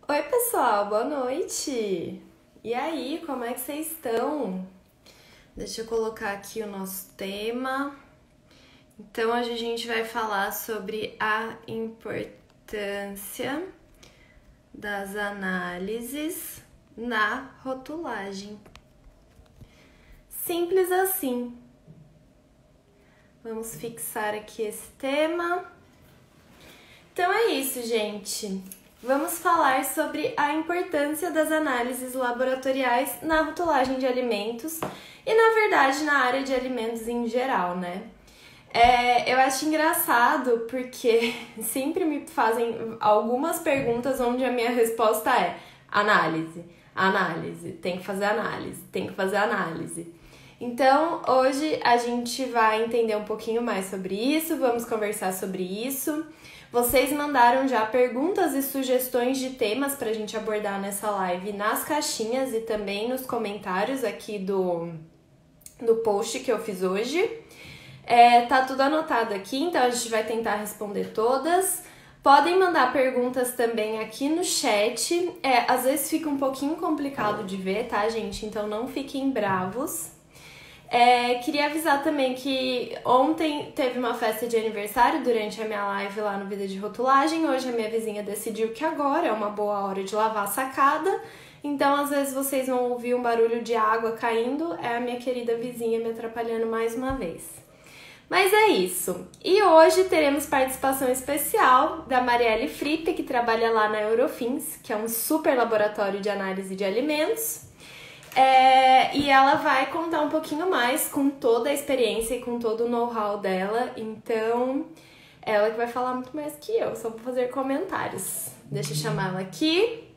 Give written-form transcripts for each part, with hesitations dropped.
Oi, pessoal, boa noite! E aí, como é que vocês estão? Deixa eu colocar aqui o nosso tema. Então, hoje a gente vai falar sobre a importância das análises na rotulagem. Simples assim. Vamos fixar aqui esse tema. Então é isso, gente. Vamos falar sobre a importância das análises laboratoriais na rotulagem de alimentos e, na verdade, na área de alimentos em geral, né? Eu acho engraçado porque sempre me fazem algumas perguntas onde a minha resposta é análise, análise, tem que fazer análise, tem que fazer análise. Então, hoje a gente vai entender um pouquinho mais sobre isso, vamos conversar sobre isso. Vocês mandaram já perguntas e sugestões de temas para a gente abordar nessa live nas caixinhas e também nos comentários aqui do post que eu fiz hoje. Tá tudo anotado aqui, então a gente vai tentar responder todas. Podem mandar perguntas também aqui no chat. Às vezes fica um pouquinho complicado de ver, tá, gente? Então não fiquem bravos. Queria avisar também que ontem teve uma festa de aniversário durante a minha live lá no Vida de Rotulagem. Hoje a minha vizinha decidiu que agora é uma boa hora de lavar a sacada. Então, às vezes vocês vão ouvir um barulho de água caindo. É a minha querida vizinha me atrapalhando mais uma vez. Mas é isso. E hoje teremos participação especial da Marielle Frippe, que trabalha lá na Eurofins, que é um super laboratório de análise de alimentos. E ela vai contar um pouquinho mais com toda a experiência e com todo o know-how dela. Então, ela que vai falar muito mais que eu, só vou fazer comentários. Deixa eu chamar ela aqui.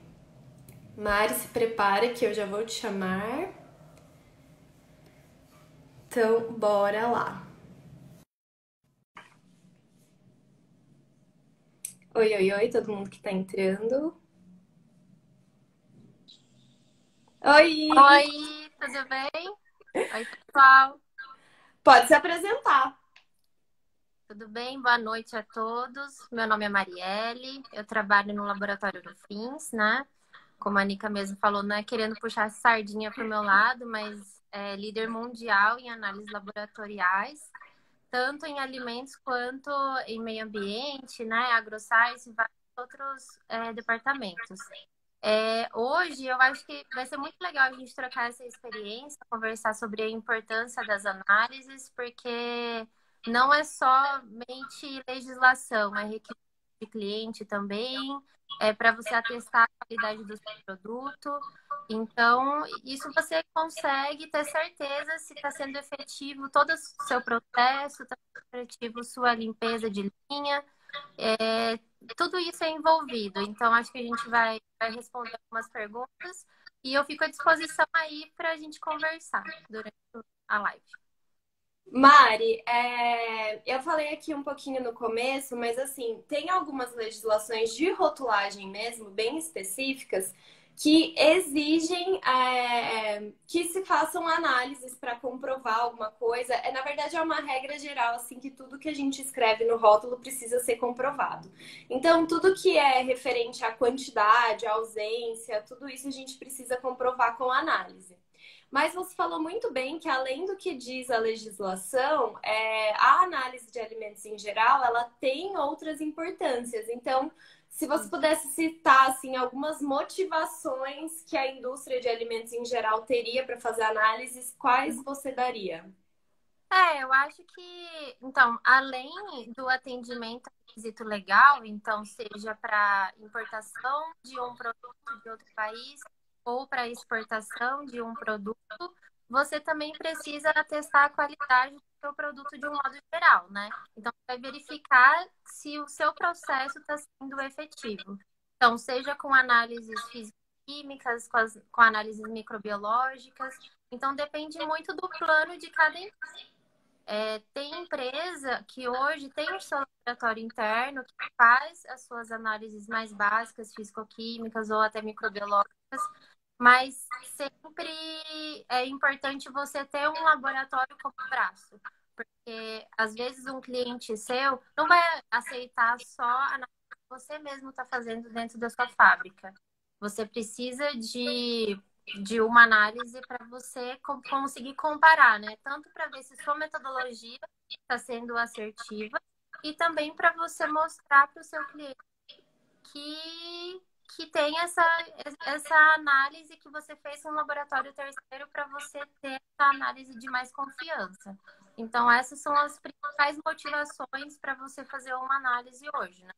Mari, se prepara que eu já vou te chamar. Então, bora lá. Oi, oi, oi, todo mundo que tá entrando. Oi! Oi, tudo bem? Oi, pessoal. Pode se apresentar. Tudo bem? Boa noite a todos. Meu nome é Marielle, eu trabalho no laboratório do FINS, né? Como a Nica mesmo falou, não é querendo puxar a sardinha para o meu lado, mas é líder mundial em análises laboratoriais, tanto em alimentos quanto em meio ambiente, né? AgroScience e vários outros departamentos. Hoje eu acho que vai ser muito legal a gente trocar essa experiência, conversar sobre a importância das análises, porque não é somente legislação, é requisito de cliente também, é para você atestar a qualidade do seu produto. Então, isso você consegue ter certeza se está sendo efetivo todo o seu processo, está sendo efetivo sua limpeza de linha. É, tudo isso é envolvido. Então, acho que a gente vai responder algumas perguntas e eu fico à disposição aí para a gente conversar durante a live. Mari, eu falei aqui um pouquinho no começo, mas assim, tem algumas legislações de rotulagem mesmo, bem específicas, que exigem que se façam análises para comprovar alguma coisa. Na verdade, é uma regra geral, assim, que tudo que a gente escreve no rótulo precisa ser comprovado. Então, tudo que é referente à quantidade, à ausência, tudo isso a gente precisa comprovar com análise. Mas você falou muito bem que, além do que diz a legislação, a análise de alimentos em geral, ela tem outras importâncias. Então, se você pudesse citar assim, algumas motivações que a indústria de alimentos em geral teria para fazer análises, quais você daria? Eu acho que, então, além do atendimento ao requisito legal, então, seja para importação de um produto de outro país ou para exportação de um produto, você também precisa atestar a qualidade do seu produto de um modo geral, né? Então, vai verificar se o seu processo está sendo efetivo. Então, seja com análises físico-químicas, com análises microbiológicas. Então, depende muito do plano de cada empresa. Tem empresa que hoje tem o seu laboratório interno que faz as suas análises mais básicas, físico-químicas ou até microbiológicas, mas sempre é importante você ter um laboratório como braço, porque às vezes um cliente seu não vai aceitar só a análise que você mesmo está fazendo dentro da sua fábrica. Você precisa de uma análise para você conseguir comparar, né? Tanto para ver se sua metodologia está sendo assertiva e também para você mostrar para o seu cliente que, que tem essa análise que você fez com um laboratório terceiro para você ter essa análise de mais confiança. Então, essas são as principais motivações para você fazer uma análise hoje, né?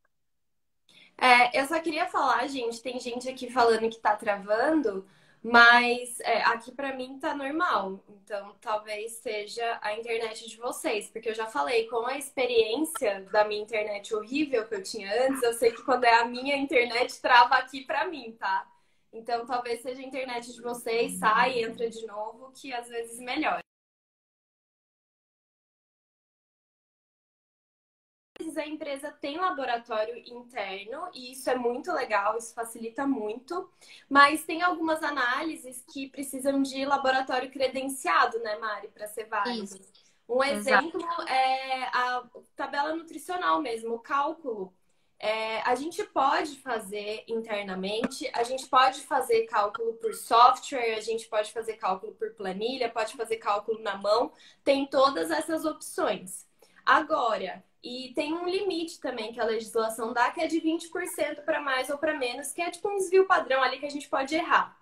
Eu só queria falar, gente, tem gente aqui falando que tá travando, mas aqui pra mim tá normal. Então, talvez seja a internet de vocês, porque eu já falei, com a experiência da minha internet horrível que eu tinha antes, eu sei que quando é a minha internet trava aqui pra mim, tá? Então, talvez seja a internet de vocês, sai, entra de novo, que às vezes melhora. A empresa tem laboratório interno e isso é muito legal, isso facilita muito, mas tem algumas análises que precisam de laboratório credenciado, né, Mari, para ser válido. Isso, Um exato. exemplo é a tabela nutricional mesmo, o cálculo. A gente pode fazer internamente, a gente pode fazer cálculo por software, a gente pode fazer cálculo por planilha, pode fazer cálculo na mão, tem todas essas opções. Agora, e tem um limite também que a legislação dá, que é de 20% para mais ou para menos, que é tipo um desvio padrão ali que a gente pode errar.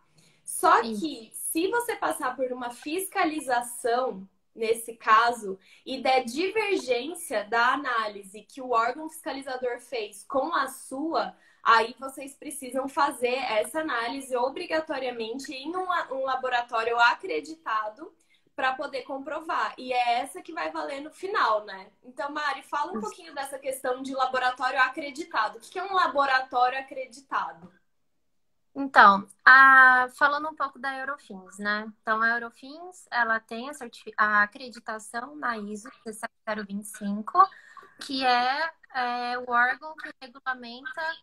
Só Isso. que se você passar por uma fiscalização, nesse caso, e der divergência da análise que o órgão fiscalizador fez com a sua, aí vocês precisam fazer essa análise obrigatoriamente em um laboratório acreditado para poder comprovar. E é essa que vai valer no final, né? Então, Mari, fala um pouquinho dessa questão de laboratório acreditado. O que é um laboratório acreditado? Então, falando um pouco da Eurofins, né? Então, a Eurofins, ela tem a acreditação na ISO 17025, que é o órgão que regulamenta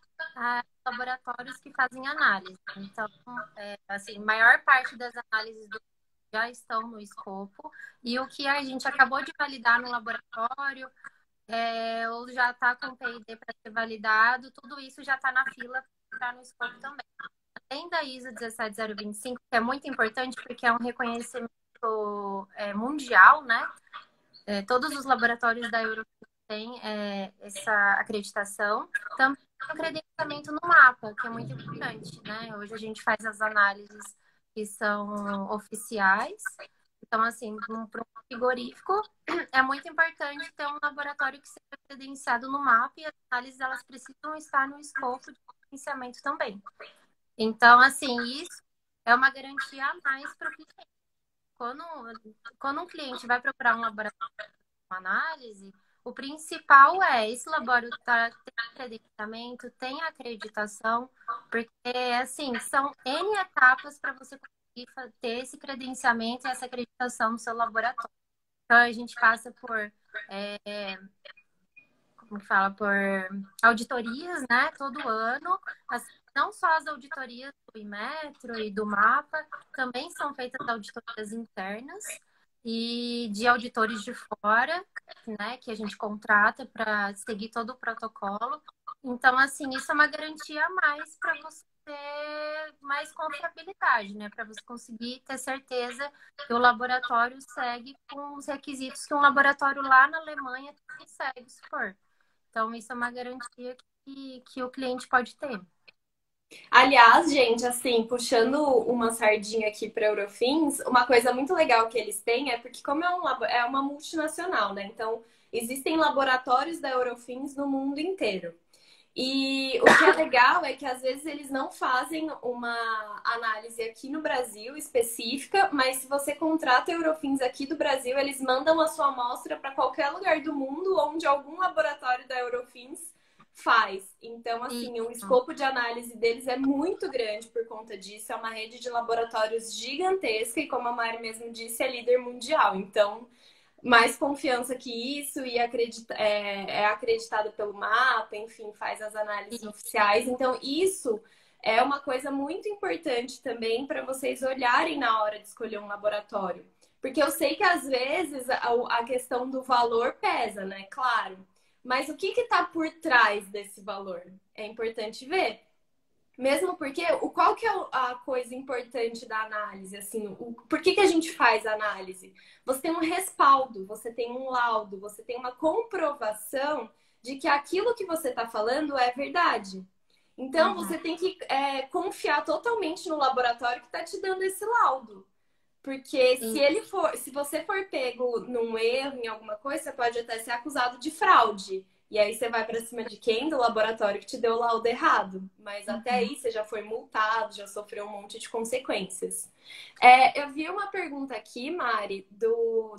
laboratórios que fazem análise. Então, assim, maior parte das análises já estão no escopo, e o que a gente acabou de validar no laboratório, ou já está com o PID para ser validado, tudo isso já está na fila para entrar no escopo também. Além da ISO 17025, que é muito importante porque é um reconhecimento mundial, né? Todos os laboratórios da Eurofins têm essa acreditação. Também tem um credenciamento no mapa, que é muito importante, né? Hoje a gente faz as análises que são oficiais. Então, assim, para um frigorífico, é muito importante ter um laboratório que seja credenciado no mapa e as análises elas precisam estar no escopo de credenciamento também. Então, assim, isso é uma garantia a mais para o cliente. Quando um cliente vai procurar um laboratório de análise, o principal esse laboratório tem credenciamento, tem acreditação, porque, assim, são N etapas para você conseguir ter esse credenciamento e essa acreditação no seu laboratório. Então, a gente passa por como fala, por auditorias, né, todo ano. Não só as auditorias do Inmetro e do MAPA, também são feitas auditorias internas e de auditores de fora, né, que a gente contrata para seguir todo o protocolo. Então, assim, isso é uma garantia a mais para você ter mais confiabilidade, né, para você conseguir ter certeza que o laboratório segue com os requisitos que um laboratório lá na Alemanha também segue, se for. Então, isso é uma garantia que o cliente pode ter. Aliás, gente, assim, puxando uma sardinha aqui para Eurofins, uma coisa muito legal que eles têm é porque, como é uma multinacional, né? Então, existem laboratórios da Eurofins no mundo inteiro. E o que é legal é que às vezes eles não fazem uma análise aqui no Brasil específica, mas se você contrata Eurofins aqui do Brasil, eles mandam a sua amostra para qualquer lugar do mundo onde algum laboratório da Eurofins faz. Então, assim, o Isso. escopo de análise deles é muito grande por conta disso. É uma rede de laboratórios gigantesca e, como a Mari mesmo disse, é líder mundial. Então, mais confiança que isso e é acreditado pelo mapa, enfim, faz as análises oficiais. Então, isso é uma coisa muito importante também para vocês olharem na hora de escolher um laboratório. Porque eu sei que às vezes a questão do valor pesa, né? Claro. Mas o que está por trás desse valor? É importante ver. Mesmo porque, qual que é a coisa importante da análise? Assim, por que a gente faz análise? Você tem um respaldo, você tem um laudo, você tem uma comprovação de que aquilo que você está falando é verdade. Então, Uhum. você tem que confiar totalmente no laboratório que está te dando esse laudo. Porque E, se você for pego num erro, em alguma coisa, você pode até ser acusado de fraude. E aí você vai para cima de quem? Do laboratório que te deu o laudo errado. Mas até uhum. aí você já foi multado, já sofreu um monte de consequências. Eu vi uma pergunta aqui, Mari,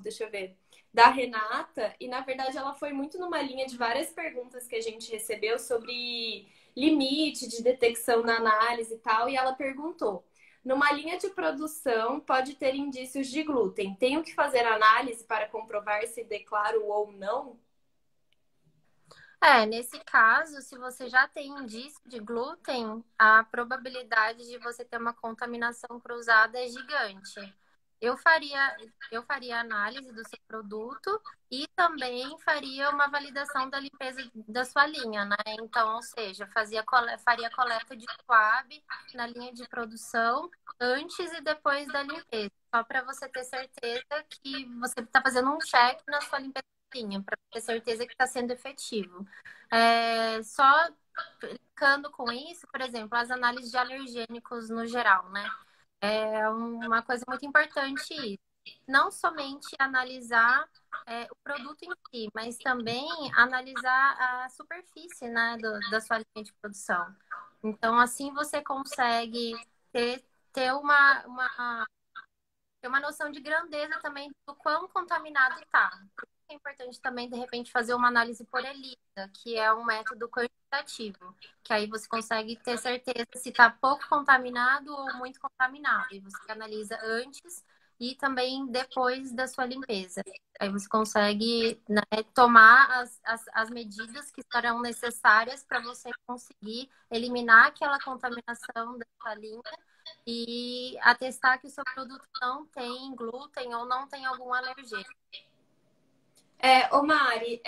deixa eu ver, da Renata, e na verdade ela foi muito numa linha de várias perguntas que a gente recebeu sobre limite de detecção na análise e tal, e ela perguntou: numa linha de produção, pode ter indícios de glúten. Tenho que fazer análise para comprovar se declaro ou não? Nesse caso, se você já tem indício de glúten, a probabilidade de você ter uma contaminação cruzada é gigante. Eu faria, eu faria análise do seu produto e também faria uma validação da limpeza da sua linha, né? Então, ou seja, faria coleta de swab na linha de produção antes e depois da limpeza, só para você ter certeza que você está fazendo um check na sua limpeza da linha, para ter certeza que está sendo efetivo. Só ficando com isso, por exemplo, as análises de alergênicos no geral, né? É uma coisa muito importante isso. Não somente analisar o produto em si, mas também analisar a superfície, né, da sua linha de produção. Então, assim você consegue ter, ter ter uma noção de grandeza também do quão contaminado está. É importante também, de repente, fazer uma análise por ELISA, que é um método quantitativo, que aí você consegue ter certeza se está pouco contaminado ou muito contaminado. E você analisa antes e também depois da sua limpeza. Aí você consegue, né, tomar as medidas que serão necessárias para você conseguir eliminar aquela contaminação da sua linha e atestar que o seu produto não tem glúten ou não tem algum alergênico. Ô Mari,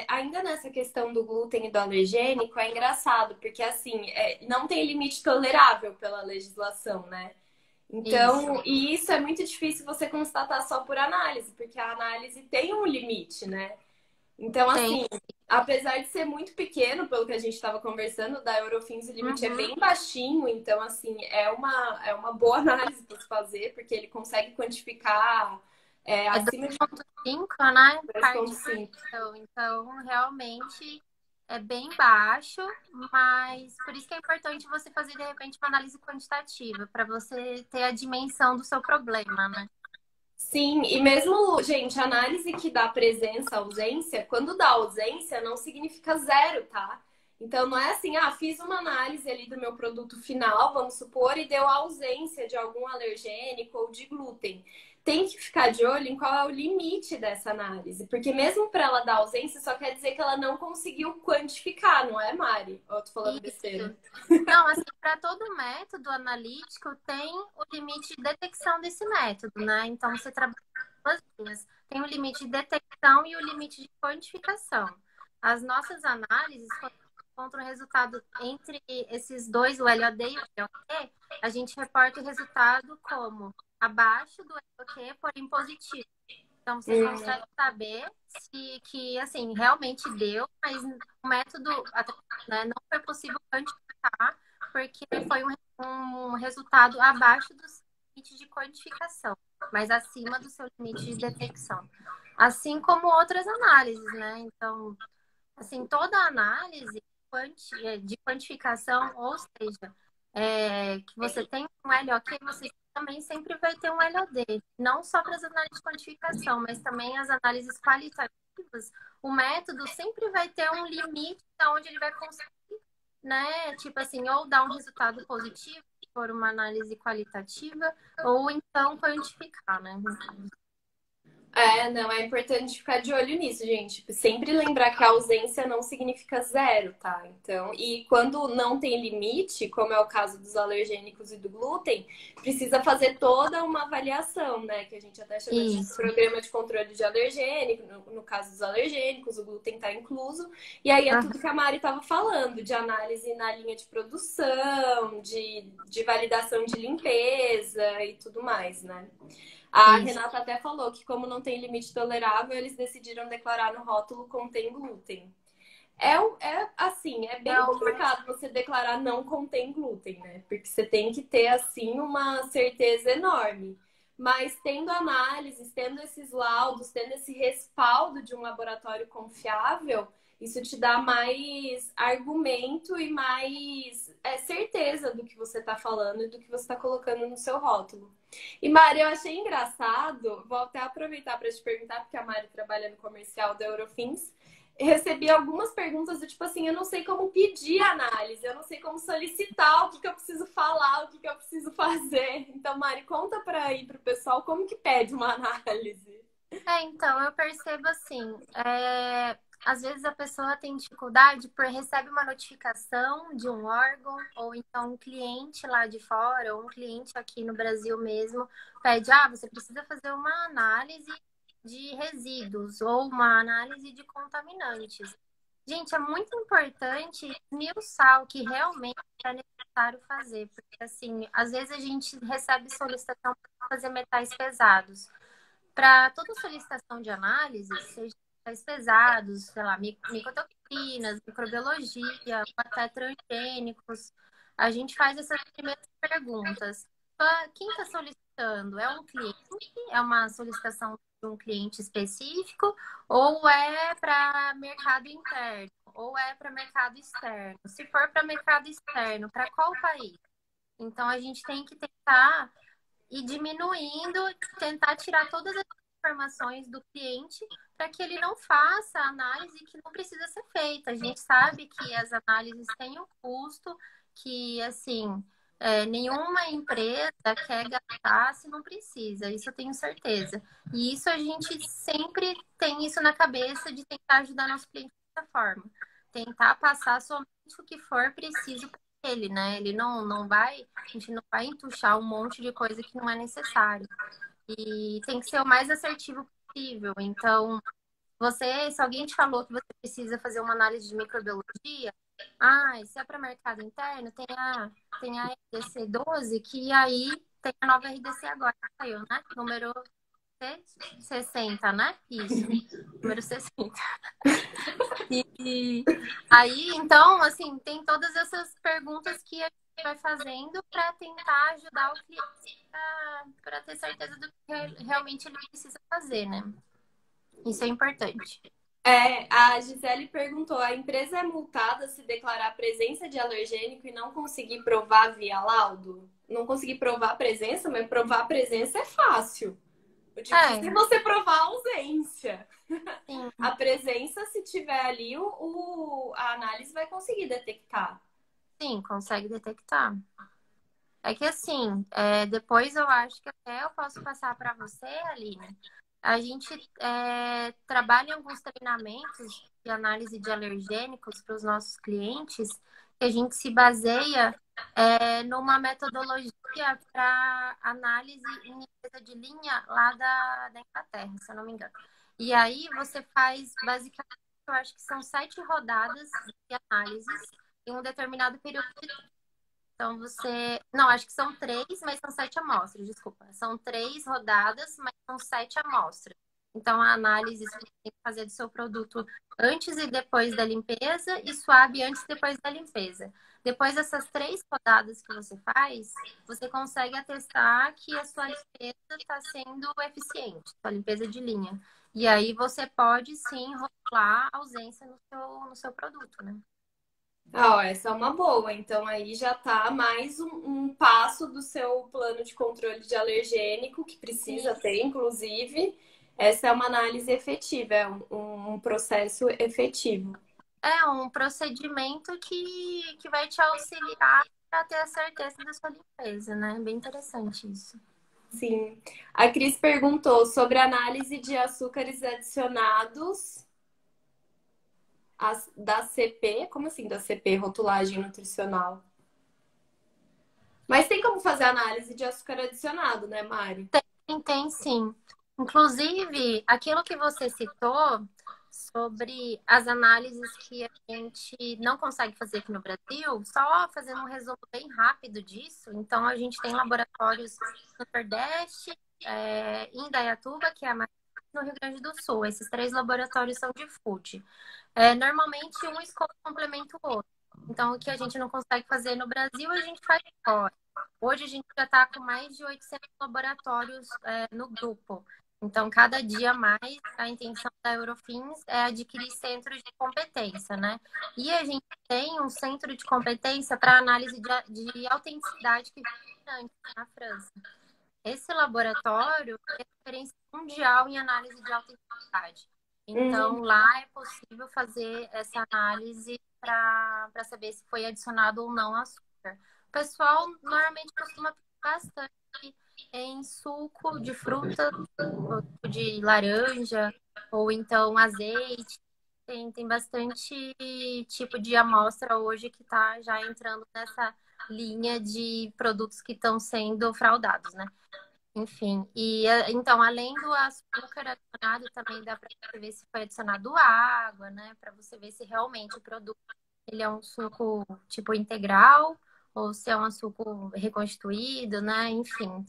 ainda nessa questão do glúten e do alergênico, é engraçado, porque assim, não tem limite tolerável pela legislação, né? Isso. Então, e isso é muito difícil você constatar só por análise, porque a análise tem um limite, né? Então, Tem. assim, apesar de ser muito pequeno, pelo que a gente estava conversando, da Eurofins o limite é Uhum. bem baixinho, então, assim, é uma boa análise para se fazer, porque ele consegue quantificar É acima de 2,5, né? Parte por 2,5. quilo. Então, realmente é bem baixo, mas por isso que é importante você fazer, de repente, uma análise quantitativa, para você ter a dimensão do seu problema, né? Sim, e mesmo, gente, análise que dá presença, ausência, quando dá ausência, não significa zero, tá? Então, não é assim, fiz uma análise ali do meu produto final, vamos supor, e deu ausência de algum alergênico ou de glúten. Tem que ficar de olho em qual é o limite dessa análise, porque mesmo para ela dar ausência, só quer dizer que ela não conseguiu quantificar, não é, Mari? Ou eu tô falando besteira? Isso. Não, assim, para todo método analítico tem o limite de detecção desse método, né? Então, você trabalha com duas linhas. Tem o limite de detecção e o limite de quantificação. As nossas análises, quando encontram o resultado entre esses dois, o LOD e o LOQ, a gente reporta o resultado como abaixo do LOQ, porém positivo. Então, você Hum. consegue saber se que, assim, realmente deu, mas o método, né, não foi possível quantificar, porque foi um resultado abaixo do seu limite de quantificação, mas acima do seu limite de detecção. Assim como outras análises, né? Então, assim, toda análise de quantificação, ou seja, que você tem um LOQ, você também sempre vai ter um LOD. Não só para as análises de quantificação, mas também as análises qualitativas. O método sempre vai ter um limite onde ele vai conseguir, né? Tipo assim, ou dar um resultado positivo, se for uma análise qualitativa, ou então quantificar, né? Não, é importante ficar de olho nisso, gente. Tipo, sempre lembrar que a ausência não significa zero, tá? Então, e quando não tem limite, como é o caso dos alergênicos e do glúten, precisa fazer toda uma avaliação, né? Que a gente até chama de Isso. programa de controle de alergênico. No caso dos alergênicos, o glúten tá incluso. E aí é tudo que a Mari tava falando, de análise na linha de produção, questão de validação de limpeza e tudo mais, né? A Isso. Renata até falou que, como não tem limite tolerável, eles decidiram declarar no rótulo contém glúten. Assim, é bem Então, complicado você declarar não contém glúten, né? Porque você tem que ter, assim, uma certeza enorme. Mas tendo análises, tendo esses laudos, tendo esse respaldo de um laboratório confiável, isso te dá mais argumento e mais certeza do que você está falando e do que você está colocando no seu rótulo. E Mari, eu achei engraçado, vou até aproveitar para te perguntar, porque a Mari trabalha no comercial da Eurofins. Recebi algumas perguntas do tipo assim, eu não sei como pedir análise, eu não sei como solicitar, o que que eu preciso falar, o que que eu preciso fazer. Então, Mari, conta para aí pro pessoal como que pede uma análise. então, eu percebo assim, às vezes a pessoa tem dificuldade por recebe uma notificação de um órgão, ou então um cliente lá de fora, ou um cliente aqui no Brasil mesmo, pede, você precisa fazer uma análise de resíduos, ou uma análise de contaminantes. Gente, é muito importante esmiuçar o que realmente é necessário fazer, porque assim, às vezes a gente recebe solicitação para fazer metais pesados. Para toda solicitação de análise, seja metais pesados, sei lá, micotoxinas, microbiologia, até transgênicos, a gente faz essas primeiras perguntas. Quem está solicitando? É um cliente? É uma solicitação de um cliente específico? Ou é para mercado interno? Ou é para mercado externo? Se for para mercado externo, para qual país? Então, a gente tem que tentar e diminuindo, tentar tirar todas as informações do cliente para que ele não faça a análise que não precisa ser feita. A gente sabe que as análises têm um custo, que assim, nenhuma empresa quer gastar se não precisa, isso eu tenho certeza. E isso a gente sempre tem isso na cabeça de tentar ajudar nosso cliente dessa forma. Tentar passar somente o que for preciso ele, né? Ele não vai, a gente não vai entuchar um monte de coisa que não é necessário. E tem que ser o mais assertivo possível. Então, se alguém te falou que você precisa fazer uma análise de microbiologia, se é para mercado interno, tem a RDC 12, que aí tem a nova RDC agora, que saiu, né? Número 60, né? Isso, número 60. E aí, então, assim, tem todas essas perguntas que a gente vai fazendo para tentar ajudar o cliente para ter certeza do que realmente ele precisa fazer, né? Isso é importante. A Gisele perguntou: a empresa é multada se declarar a presença de alergênico e não conseguir provar via laudo? Não conseguir provar a presença, mas provar a presença é fácil. O difícil é você provar a ausência. Sim. A presença, se tiver ali, a análise vai conseguir detectar. Sim, consegue detectar. É que assim, depois eu acho que até eu posso passar para você, Aline. A gente trabalha em alguns treinamentos de análise de alergênicos para os nossos clientes, que a gente se baseia numa metodologia para análise em limpeza de linha lá da Inglaterra, se eu não me engano. E aí você faz, basicamente, eu acho que são 7 rodadas de análises em um determinado período de tempo. Então você. Não, acho que são 3, mas são 7 amostras, desculpa. São 3 rodadas, mas são 7 amostras. Então, a análise você tem que fazer do seu produto antes e depois da limpeza e suave antes e depois da limpeza. Depois dessas 3 rodadas que você faz, você consegue atestar que a sua limpeza está sendo eficiente, sua limpeza de linha. E aí você pode sim rotular a ausência no seu produto, né? Essa é uma boa. Então aí já tá mais um passo do seu plano de controle de alergênico que precisa ter, inclusive. Essa é uma análise efetiva, é um processo efetivo. É um procedimento que vai te auxiliar para ter a certeza da sua limpeza, né? Bem interessante isso. Sim. A Cris perguntou sobre a análise de açúcares adicionados da CP. Como assim da CP, rotulagem nutricional? Mas tem como fazer análise de açúcar adicionado, né, Mari? Tem sim. Inclusive, aquilo que você citou sobre as análises que a gente não consegue fazer aqui no Brasil, só fazendo um resumo bem rápido disso. Então, a gente tem laboratórios no Nordeste, em Indaiatuba, que é a no Rio Grande do Sul. Esses 3 laboratórios são de food. Normalmente, um escopo complementa o outro. Então, o que a gente não consegue fazer no Brasil, a gente faz fora. Hoje, a gente já está com mais de 800 laboratórios no grupo. Então, cada dia mais, a intenção da Eurofins é adquirir centros de competência, né? E a gente tem um centro de competência para análise de autenticidade que foi na França. Esse laboratório é referência mundial em análise de autenticidade. Então, lá é possível fazer essa análise para saber se foi adicionado ou não açúcar. O pessoal normalmente costuma pedir bastante em suco de fruta, de laranja, ou então azeite. Tem bastante tipo de amostra hoje que está já entrando nessa linha de produtos que estão sendo fraudados, né? Enfim, e então, além do açúcar adicionado, também dá para você ver se foi adicionado água, né? Para você ver se realmente o produto ele é um suco tipo integral ou se é um suco reconstituído, né? Enfim,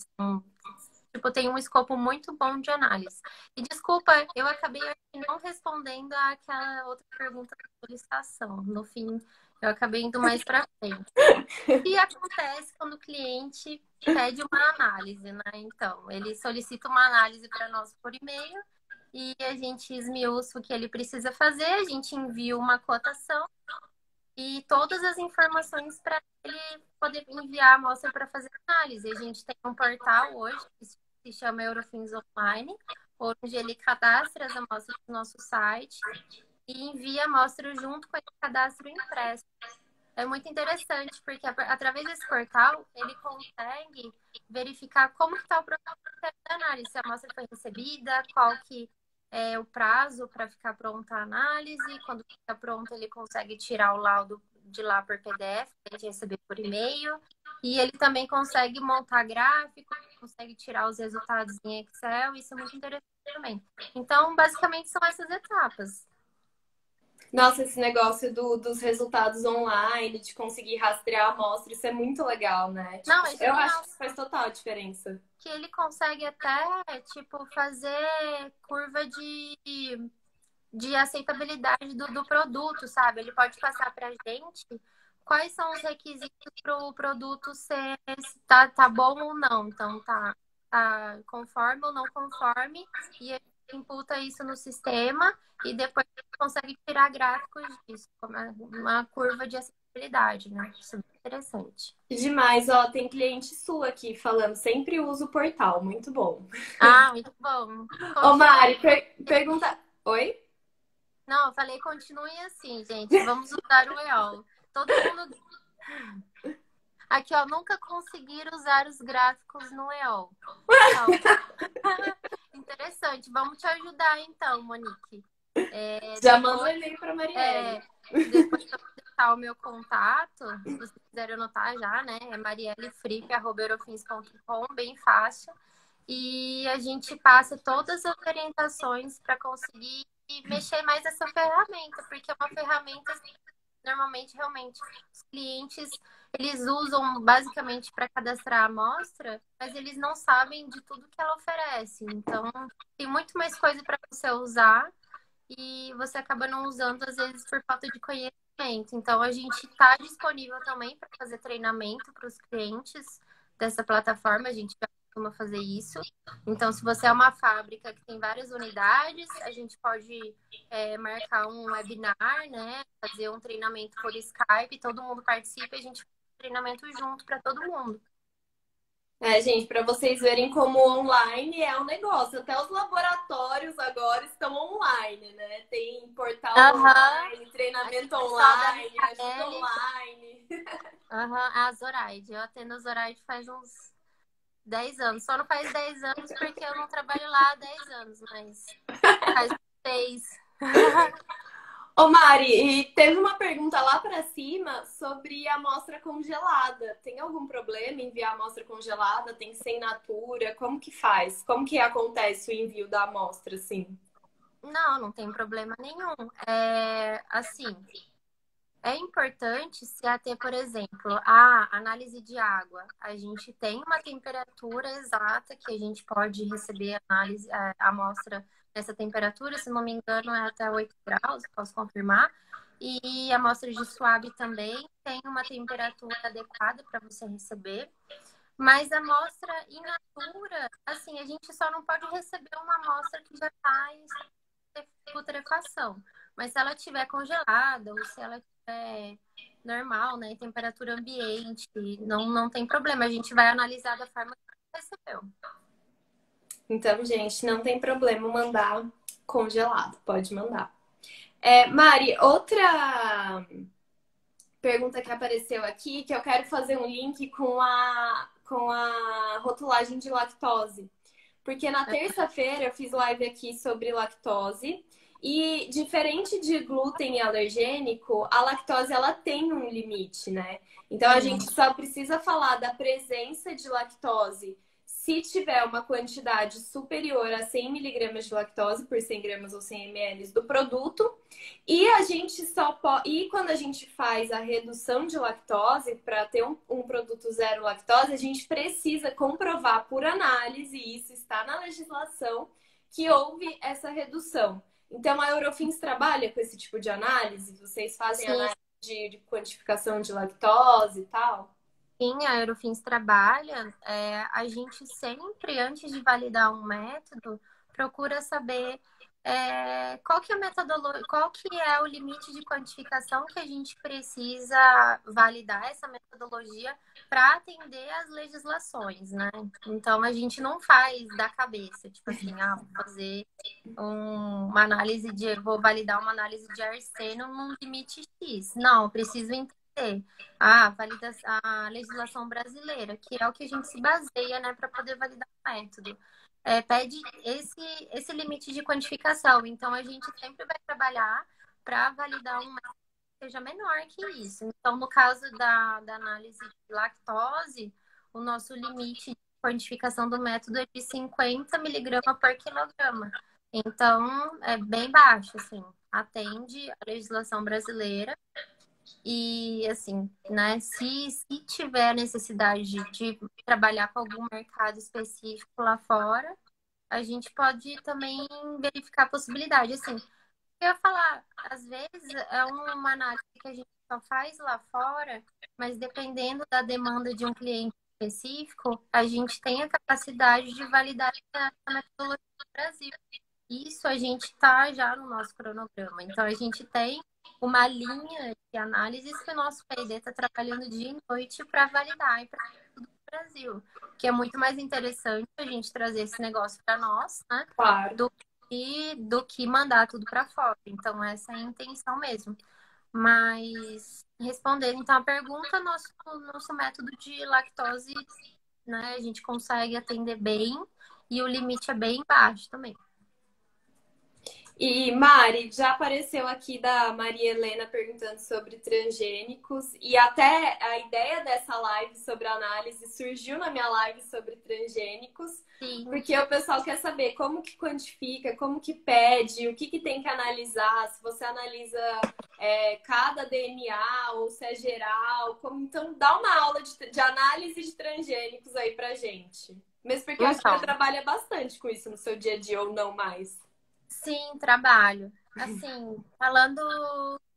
tipo, tem um escopo muito bom de análise. E desculpa, eu acabei não respondendo àquela outra pergunta da solicitação. No fim, eu acabei indo mais para frente. O que acontece quando o cliente pede uma análise, né? Então, ele solicita uma análise para nós por e-mail e a gente esmiuça o que ele precisa fazer, a gente envia uma cotação e todas as informações para ele poder enviar a amostra para fazer análise. A gente tem um portal hoje que se chama Eurofins Online, onde ele cadastra as amostras no nosso site e envia a amostra junto com esse cadastro impresso. É muito interessante, porque através desse portal, ele consegue verificar como está o processo da análise, se a amostra foi recebida, qual que é o prazo para ficar pronta a análise, quando fica pronta ele consegue tirar o laudo de lá por PDF, para a gente receber por e-mail, e ele também consegue montar gráficos, consegue tirar os resultados em Excel, isso é muito interessante também. Então, basicamente, são essas etapas. Nossa, esse negócio dos resultados online, de conseguir rastrear a amostra, isso é muito legal, né? Tipo, Não, é eu genial. acho que faz total diferença. Que ele consegue até, tipo, fazer curva de aceitabilidade do produto, sabe? Ele pode passar pra gente quais são os requisitos para o produto ser se tá bom ou não. Então, tá conforme ou não conforme, e ele imputa isso no sistema e depois ele consegue tirar gráficos disso, como uma curva de acessibilidade, né? Isso é bem interessante. Demais, ó, tem cliente sua aqui falando, sempre uso o portal, muito bom. Ah, muito bom. Ô, Continue. Mari, pergunta. Oi? Não, eu falei continue assim, gente. Vamos usar o EOL. Todo mundo. Aqui, ó, nunca conseguiram usar os gráficos no EOL. Então, interessante. Vamos te ajudar então, Monique. Já manda um e-mail para Marielle. Depois eu vou deixar o meu contato, se vocês quiserem anotar já, né? É mariellefripe@eurofins.com, bem fácil. E a gente passa todas as orientações para conseguir mexer mais nessa ferramenta, porque é uma ferramenta normalmente realmente os clientes eles usam basicamente para cadastrar a amostra, mas eles não sabem de tudo que ela oferece. Então, tem muito mais coisa para você usar e você acaba não usando às vezes por falta de conhecimento. Então, a gente está disponível também para fazer treinamento para os clientes dessa plataforma. A gente já costuma fazer isso. Então, se você é uma fábrica que tem várias unidades, a gente pode marcar um webinar, né? Fazer um treinamento por Skype, todo mundo participa e a gente faz um treinamento junto para todo mundo. Gente, para vocês verem como online é um negócio. Até os laboratórios agora estão online, né? Tem portal online, treinamento online, ajuda online. A Zoraide. Eu atendo a Zoraide faz uns 10 anos. Só não faz 10 anos porque eu não trabalho lá há 10 anos, mas faz 6. Ô Mari, e teve uma pergunta lá para cima sobre a amostra congelada. Tem algum problema em enviar a amostra congelada? Tem sem natura? Como que faz? Como que acontece o envio da amostra, assim? Não, não tem problema nenhum. É, assim, é importante se ater, por exemplo, a análise de água. A gente tem uma temperatura exata que a gente pode receber a amostra nessa temperatura, se não me engano, é até 8 graus, posso confirmar. E a amostra de suave também tem uma temperatura adequada para você receber. Mas a amostra in natura, assim, a gente só não pode receber uma amostra que já está em putrefação. Mas se ela estiver congelada ou se ela estiver normal, né, em temperatura ambiente, não tem problema. A gente vai analisar da forma que recebeu. Então, gente, não tem problema mandar congelado, pode mandar. Mari, outra pergunta que apareceu aqui, que eu quero fazer um link com a rotulagem de lactose. Porque na terça-feira eu fiz live aqui sobre lactose e diferente de glúten e alergênico, a lactose ela tem um limite, né? Então a gente só precisa falar da presença de lactose se tiver uma quantidade superior a 100 miligramas de lactose por 100 gramas ou 100 ml do produto. E a gente só pode. E quando a gente faz a redução de lactose para ter um produto zero lactose, a gente precisa comprovar por análise, e isso está na legislação, que houve essa redução. Então a Eurofins trabalha com esse tipo de análise? Vocês fazem Sim. análise de quantificação de lactose e tal? Sim, a Eurofins trabalha. A gente sempre, antes de validar um método, procura saber qual que é a metodologia, qual que é o limite de quantificação que a gente precisa validar essa metodologia para atender às legislações, né? Então a gente não faz da cabeça, tipo assim, vou fazer vou validar uma análise de arsênio num limite X. Não, preciso entender a legislação brasileira, que é o que a gente se baseia, né, para poder validar o método. Pede esse limite de quantificação. Então, a gente sempre vai trabalhar para validar um método que seja menor que isso. Então, no caso da análise de lactose, o nosso limite de quantificação do método é de 50 miligramas por quilograma. Então, é bem baixo, assim, atende a legislação brasileira. E, assim, né, se tiver necessidade de trabalhar com algum mercado específico lá fora, a gente pode também verificar a possibilidade. Assim, eu ia falar, às vezes é uma análise que a gente só faz lá fora, mas dependendo da demanda de um cliente específico, a gente tem a capacidade de validar a metodologia do Brasil. Isso a gente está já no nosso cronograma. Então, a gente tem uma linha de análises que o nosso P&D está trabalhando dia e noite para validar e para tudo o Brasil. Que é muito mais interessante a gente trazer esse negócio para nós, né? Claro. Do que mandar tudo para fora. Então, essa é a intenção mesmo. Mas, respondendo então a pergunta, nosso método de lactose, né, a gente consegue atender bem e o limite é bem baixo também. E Mari, já apareceu aqui da Maria Helena perguntando sobre transgênicos e até a ideia dessa live sobre análise surgiu na minha live sobre transgênicos, Sim. porque o pessoal quer saber como que quantifica, como que pede, o que que tem que analisar, se você analisa cada DNA ou se é geral, então dá uma aula de análise de transgênicos aí pra gente. Mesmo porque eu acho que você trabalha bastante com isso no seu dia a dia ou não mais. Sim, trabalho. Assim, falando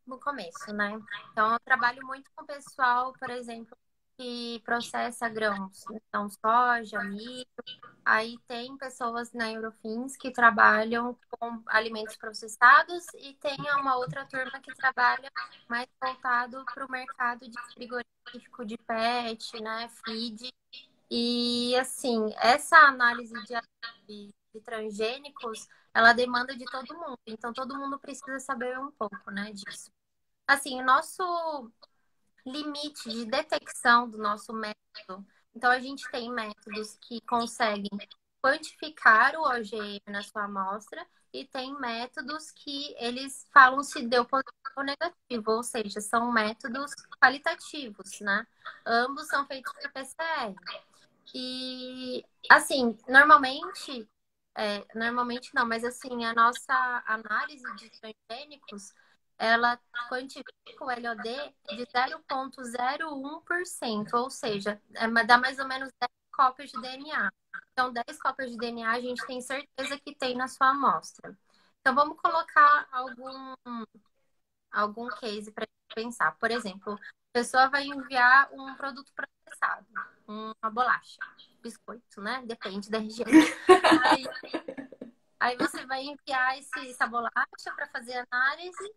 no começo, né? Então, eu trabalho muito com o pessoal, por exemplo, que processa grãos. Então, soja, milho. Aí tem pessoas na Eurofins que trabalham com alimentos processados e tem uma outra turma que trabalha mais voltado para o mercado de frigorífico, de pet, né? Feed. E, assim, essa análise de transgênicos, ela demanda de todo mundo. Então, todo mundo precisa saber um pouco, né, disso. Assim, o nosso limite de detecção do nosso método. Então, a gente tem métodos que conseguem quantificar o OGM na sua amostra e tem métodos que eles falam se deu positivo ou negativo, ou seja, são métodos qualitativos, né? Ambos são feitos por PCR. E, assim, normalmente Normalmente não, mas assim, a nossa análise de transgênicos, ela quantifica o LOD de 0,01%, ou seja, dá mais ou menos 10 cópias de DNA. Então, 10 cópias de DNA a gente tem certeza que tem na sua amostra. Então, vamos colocar algum case para pensar. Por exemplo, a pessoa vai enviar um produto processado, uma bolacha, biscoito, né? Depende da região. Aí, aí você vai enviar essa bolacha para fazer análise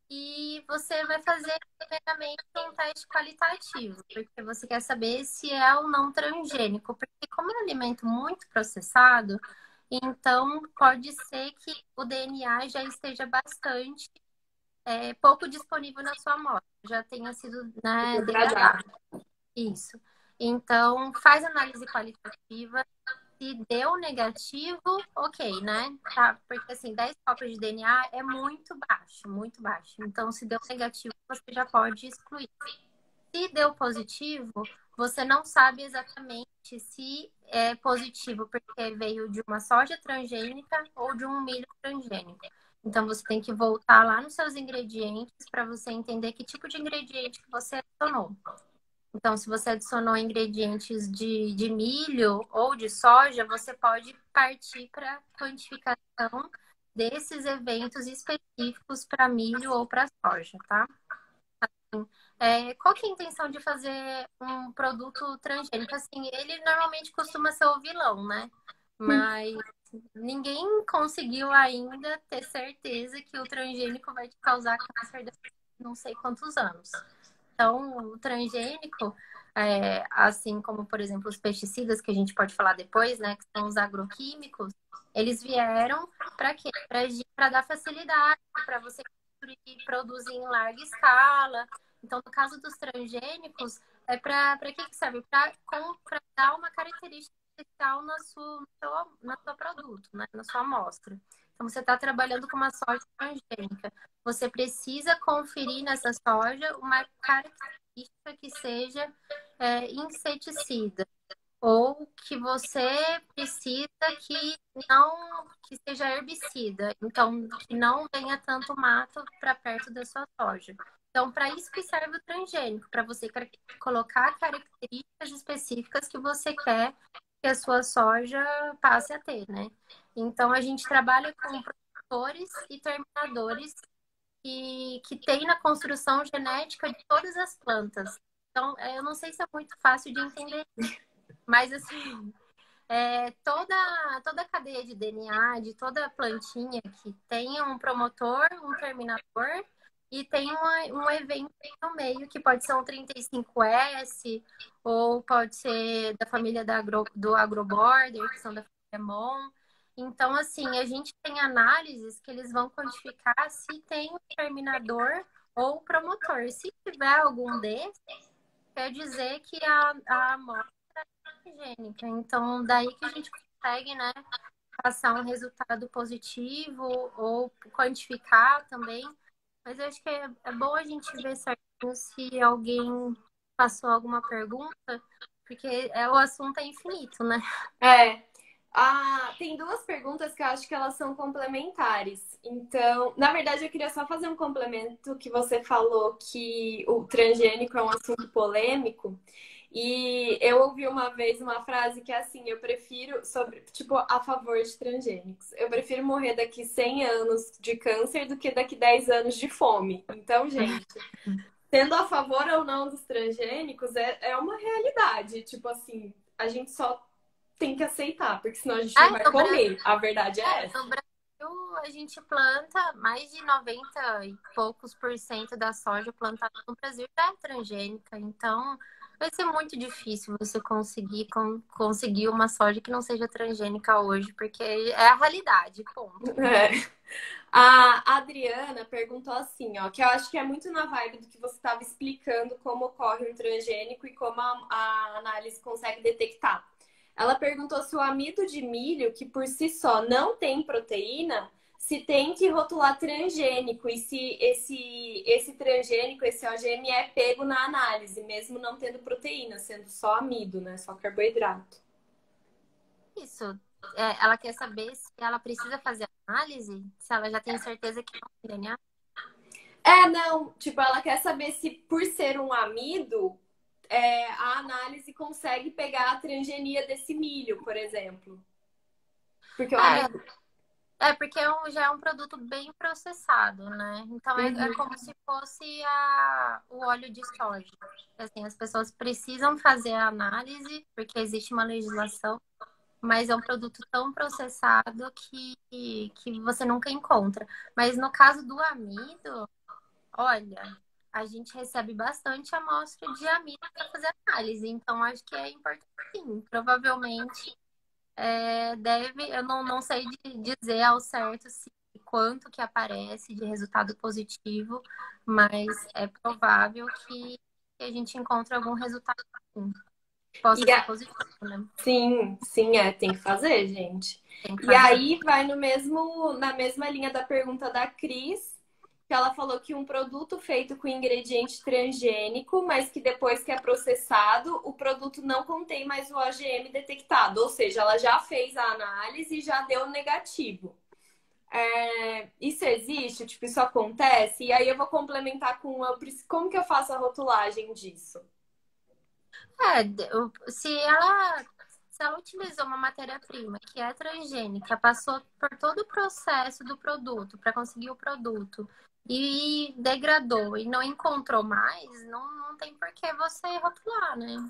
e você vai fazer primeiramente um teste qualitativo, porque você quer saber se é ou não transgênico, porque como é um alimento muito processado, então pode ser que o DNA já esteja bastante pouco disponível na sua amostra, já tenha sido, né, Degradado. degradado. Isso. Então, faz análise qualitativa. Se deu negativo, ok, né? Tá, porque assim, 10 cópias de DNA é muito baixo, muito baixo. Então, se deu negativo, você já pode excluir. Se deu positivo, você não sabe exatamente se é positivo porque veio de uma soja transgênica ou de um milho transgênico. Então, você tem que voltar lá nos seus ingredientes para você entender que tipo de ingrediente que você adicionou. Então, se você adicionou ingredientes de milho ou de soja, você pode partir para quantificação desses eventos específicos para milho ou para soja, tá? Qual que é a intenção de fazer um produto transgênico? Assim, ele normalmente costuma ser o vilão, né? Mas ninguém conseguiu ainda ter certeza que o transgênico vai te causar câncer daqui a não sei quantos anos. Então, o transgênico, assim como, por exemplo, os pesticidas, que a gente pode falar depois, né, que são os agroquímicos, eles vieram para quê? Para dar facilidade, para você produzir em larga escala. Então, no caso dos transgênicos, para que serve? Para dar uma característica especial no seu produto, né, na sua amostra. Então, você está trabalhando com uma soja transgênica. Você precisa conferir nessa soja uma característica que seja inseticida ou que você precisa que não que seja herbicida, então que não venha tanto mato para perto da sua soja. Então, para isso que serve o transgênico, para você colocar características específicas que você quer que a sua soja passe a ter, né? Então, a gente trabalha com produtores e terminadores que tem na construção genética de todas as plantas. Então, eu não sei se é muito fácil de entender, mas assim, toda a cadeia de DNA, de toda plantinha que tem um promotor, um terminador e tem um evento no meio, que pode ser um 35S, ou pode ser da família do agroborder, que são da família Mon. Então, assim, a gente tem análises que eles vão quantificar se tem um terminador ou promotor. Se tiver algum desses, quer dizer que a amostra é higiênica. Então, daí que a gente consegue, né, passar um resultado positivo ou quantificar também. Mas eu acho que é bom a gente ver certinho se alguém passou alguma pergunta, porque o assunto é infinito, né? Tem duas perguntas que eu acho que elas são complementares. Então, na verdade, eu queria só fazer um complemento que você falou que o transgênico é um assunto polêmico. E eu ouvi uma vez uma frase que é assim, eu prefiro, tipo, a favor de transgênicos. Eu prefiro morrer daqui 100 anos de câncer do que daqui 10 anos de fome. Então, gente, sendo a favor ou não dos transgênicos, é uma realidade. Tipo assim, a gente só tem que aceitar, porque senão a gente não vai No Brasil, comer. A verdade é essa. no Brasil, a gente planta mais de 90 e poucos por cento da soja plantada no Brasil já é transgênica. Então, vai ser muito difícil você conseguir uma soja que não seja transgênica hoje, porque é a realidade, ponto. É. A Adriana perguntou assim, ó, que eu acho que é muito na vibe do que você estava explicando como ocorre um transgênico e como a análise consegue detectar. Ela perguntou se o amido de milho, que por si só não tem proteína, se tem que rotular transgênico e se esse transgênico, esse OGM é pego na análise, mesmo não tendo proteína, sendo só amido, né? Só carboidrato. Isso. ela quer saber se ela precisa fazer análise, se ela já tem certeza que não tem DNA. Não, tipo, ela quer saber se por ser um amido, a análise consegue pegar a transgenia desse milho, por exemplo. Porque o amido. Porque já é um produto bem processado, né? Então é como se fosse o óleo de soja. Assim, as pessoas precisam fazer a análise, porque existe uma legislação, mas é um produto tão processado que você nunca encontra. Mas no caso do amido, olha, a gente recebe bastante amostra de amido para fazer análise, então acho que é importante sim. Provavelmente eu não sei dizer ao certo quanto que aparece de resultado positivo, mas é provável que a gente encontre algum resultado sim. Possa E ser a... positivo, né? Sim, sim, tem que fazer, gente. Tem que E fazer. aí vai na mesma linha da pergunta da Cris, que ela falou que um produto feito com ingrediente transgênico, mas que depois que é processado, o produto não contém mais o OGM detectado. Ou seja, ela já fez a análise e já deu negativo. Isso existe? Tipo, isso acontece? E aí eu vou complementar com como que eu faço a rotulagem disso? Se ela utilizou uma matéria-prima que é transgênica, passou por todo o processo do produto para conseguir o produto e degradou e não encontrou mais, não tem por que você rotular, né?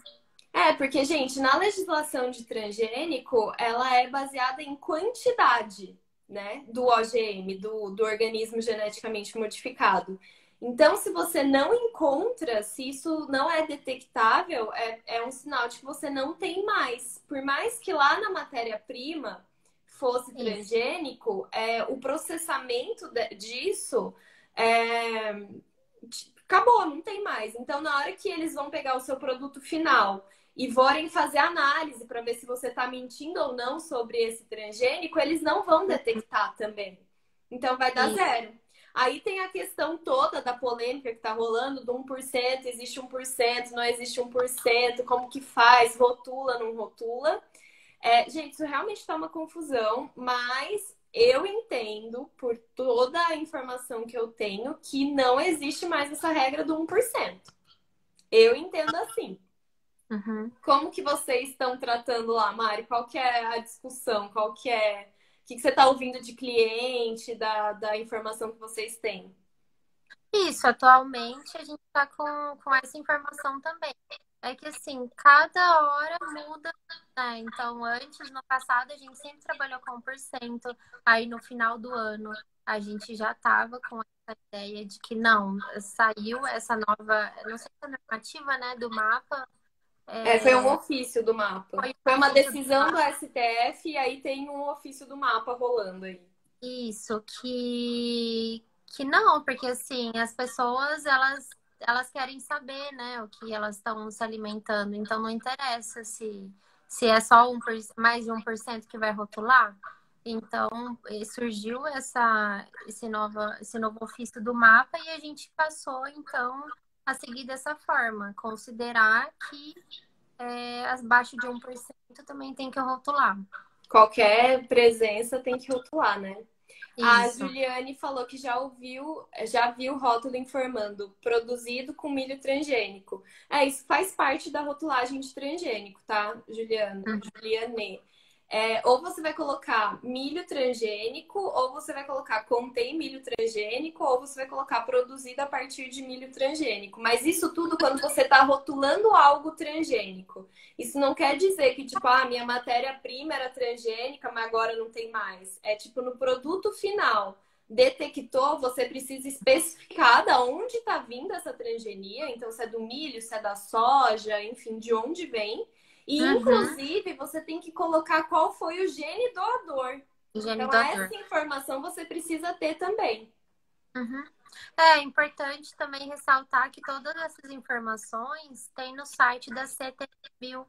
Porque, gente, na legislação de transgênico, ela é baseada em quantidade, né, do OGM, do organismo geneticamente modificado. Então, se você não encontra, se isso não é detectável, é um sinal de que você não tem mais. Por mais que lá na matéria-prima fosse Isso. transgênico, o processamento disso é, acabou, não tem mais. Então, na hora que eles vão pegar o seu produto final e forem fazer análise para ver se você está mentindo ou não sobre esse transgênico, eles não vão detectar também. Então vai dar Isso. zero. Aí tem a questão toda da polêmica que está rolando do 1%, existe 1%, não existe 1%, como que faz, rotula, não rotula. Gente, isso realmente está uma confusão, mas eu entendo, por toda a informação que eu tenho, que não existe mais essa regra do 1%. Eu entendo assim. Uhum. Como que vocês estão tratando lá, Mari? Qual que é a discussão? Qual que é... O que você está ouvindo de cliente, da informação que vocês têm? Isso, atualmente a gente está com essa informação também. É que assim, cada hora muda, né? Então, antes, no passado, a gente sempre trabalhou com 1%. Aí no final do ano a gente já estava com essa ideia de que não, saiu essa nova, não sei se é normativa, né, do mapa. Foi um ofício do mapa. Foi Foi um uma ofício do decisão do mapa. STF e aí tem um ofício do mapa rolando aí. Isso, que não, porque assim, as pessoas, elas querem saber, né, o que elas estão se alimentando, então não interessa se é só mais de 1% que vai rotular. Então, surgiu esse novo ofício do mapa e a gente passou, então, a seguir dessa forma, considerar que abaixo de 1% também tem que rotular. Qualquer presença tem que rotular, né? A Isso. Juliane falou que já viu rótulo informando produzido com milho transgênico. Isso faz parte da rotulagem de transgênico, tá, Juliana? Juliane. Ou você vai colocar milho transgênico, ou você vai colocar contém milho transgênico, ou você vai colocar produzido a partir de milho transgênico. Mas isso tudo quando você está rotulando algo transgênico. Isso não quer dizer que, tipo, minha matéria-prima era transgênica, mas agora não tem mais. É tipo, no produto final detectou, você precisa especificar da onde está vindo essa transgenia. Então, se é do milho, se é da soja, enfim, de onde vem. E, Uhum. inclusive, você tem que colocar qual foi o gene doador. Gene Então, doador. essa informação você precisa ter também. Uhum. É importante também ressaltar que todas essas informações tem no site da CTBio.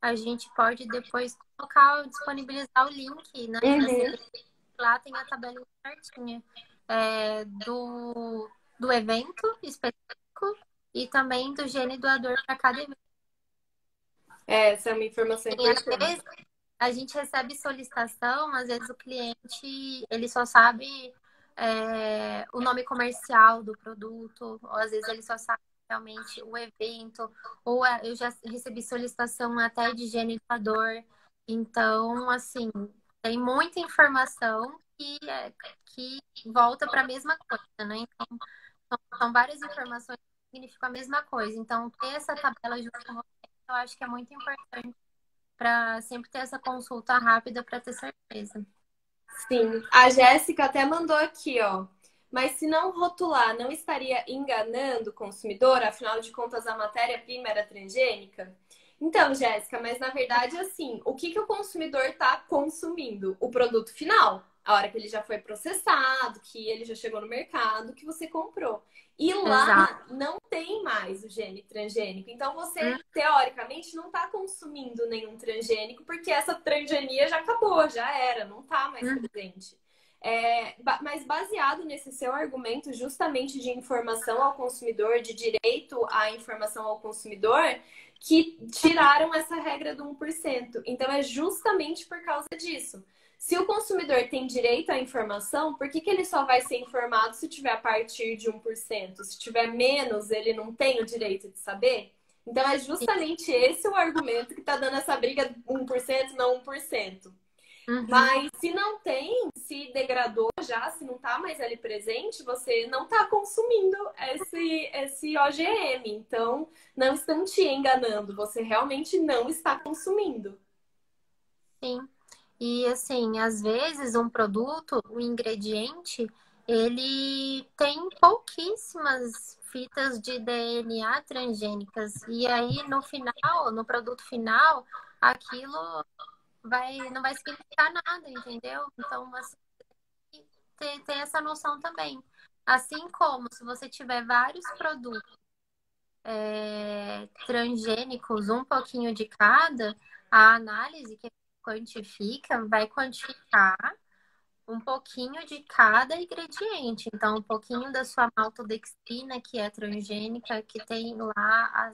A gente pode depois disponibilizar o link, né, da Uhum. CTBio. Lá tem a tabela certinha do evento específico e também do gene doador para cada evento. Essa é uma informação Tem importante. a gente recebe solicitação, às vezes o cliente, ele só sabe o nome comercial do produto, ou às vezes ele só sabe realmente o evento, ou eu já recebi solicitação até de higienizador. Então, assim, tem muita informação que volta para a mesma coisa, né? Então, são várias informações que significam a mesma coisa. Então, ter essa tabela junto com você, eu acho que é muito importante para sempre ter essa consulta rápida para ter certeza. Sim, a Jéssica até mandou aqui, ó. Mas se não rotular, não estaria enganando o consumidor? Afinal de contas, a matéria-prima era transgênica? Então, Jéssica, mas na verdade, assim, o que o consumidor está consumindo? O produto final, a hora que ele já foi processado, que ele já chegou no mercado, que você comprou. E Exato. lá não tem mais o gene transgênico. Então, você, Hum, teoricamente, não está consumindo nenhum transgênico, porque essa transgenia já acabou, já era, não está mais hum, presente. Mas baseado nesse seu argumento justamente de informação ao consumidor, de direito à informação ao consumidor, que tiraram essa regra do 1%. Então é justamente por causa disso. Se o consumidor tem direito à informação, por que ele só vai ser informado se tiver a partir de 1%? Se tiver menos, ele não tem o direito de saber? Então é justamente esse o argumento que está dando essa briga 1%, não 1%. uhum. Mas se não tem, se degradou já, se não está mais ali presente, você não está consumindo esse OGM. Então, não estão te enganando, você realmente não está consumindo. Sim. E assim, às vezes um produto, um ingrediente, ele tem pouquíssimas fitas de DNA transgênicas. E aí, no final, no produto final, aquilo não vai significar nada, entendeu? Então, assim, ter essa noção também. Assim como se você tiver vários produtos transgênicos, um pouquinho de cada, a análise que quantifica vai quantificar um pouquinho de cada ingrediente. Então, um pouquinho da sua maltodextrina, que é transgênica, que tem lá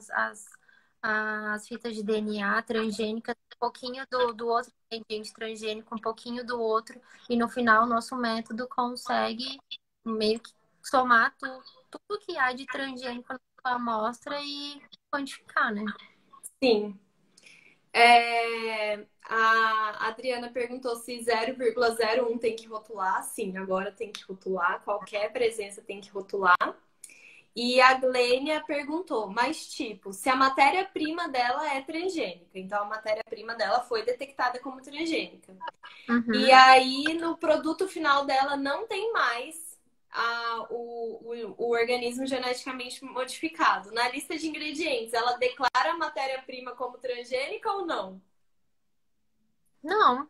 as fitas de DNA transgênicas, um pouquinho do outro ingrediente transgênico, um pouquinho do outro, e no final, o nosso método consegue meio que somar tudo que há de transgênico na sua amostra e quantificar, né? Sim. A Adriana perguntou se 0,01 tem que rotular. Sim, agora tem que rotular. Qualquer presença tem que rotular. E a Glênia perguntou, mas tipo, se a matéria-prima dela é transgênica, então a matéria-prima dela foi detectada como transgênica. E Uhum. aí no produto final dela não tem mais o organismo geneticamente modificado. Na lista de ingredientes, ela declara a matéria-prima como transgênica ou não? Não,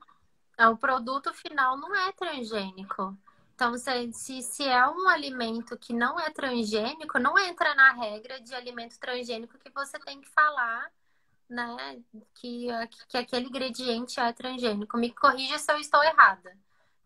o produto final não é transgênico. Então, se é um alimento que não é transgênico, não entra na regra de alimento transgênico que você tem que falar, né, que aquele ingrediente é transgênico. Me corrija se eu estou errada,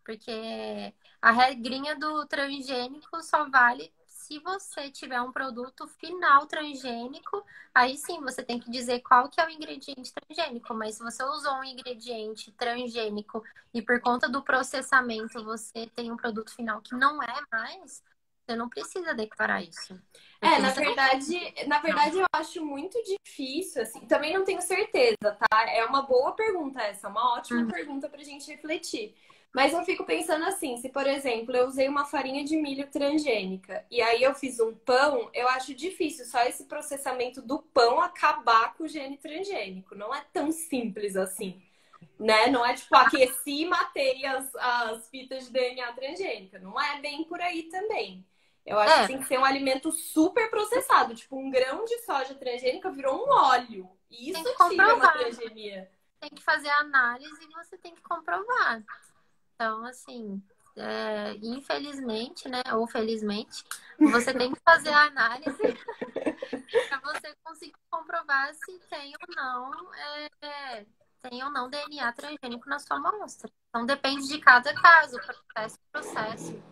porque a regrinha do transgênico só vale se você tiver um produto final transgênico, aí sim você tem que dizer qual que é o ingrediente transgênico, mas se você usou um ingrediente transgênico e por conta do processamento você tem um produto final que não é mais, você não precisa declarar isso. Porque Na você não. verdade, eu acho muito difícil, assim, também não tenho certeza, tá? É uma boa pergunta essa, uma ótima Uhum. pergunta pra gente refletir. Mas eu fico pensando assim, se, por exemplo, eu usei uma farinha de milho transgênica e aí eu fiz um pão, eu acho difícil só esse processamento do pão acabar com o gene transgênico. Não é tão simples assim, né? Não é tipo, aqueci e matei as fitas de DNA transgênica. Não é bem por aí também. Eu acho que É, tem que ser um alimento super processado. Tipo, um grão de soja transgênica virou um óleo. E tem isso que tira uma comprovar. transgenia. Tem que fazer a análise e você tem que comprovar. Então, assim, infelizmente, né, ou felizmente, você tem que fazer a análise para você conseguir comprovar se tem ou não DNA transgênico na sua amostra. Então, depende de cada caso, processo.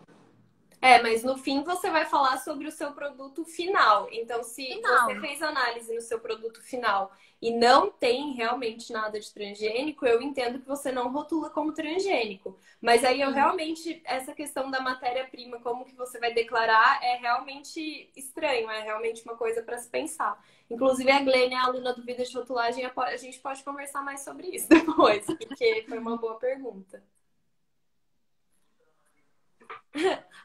Mas no fim você vai falar sobre o seu produto final. Então, se você Final. fez análise no seu produto final e não tem realmente nada de transgênico, eu entendo que você não rotula como transgênico. Mas aí eu Sim. realmente, essa questão da matéria-prima, como que você vai declarar, é realmente estranho, é realmente uma coisa para se pensar. Inclusive, a Glênia, a aluna do Vida de Rotulagem, a gente pode conversar mais sobre isso depois, porque foi uma boa pergunta.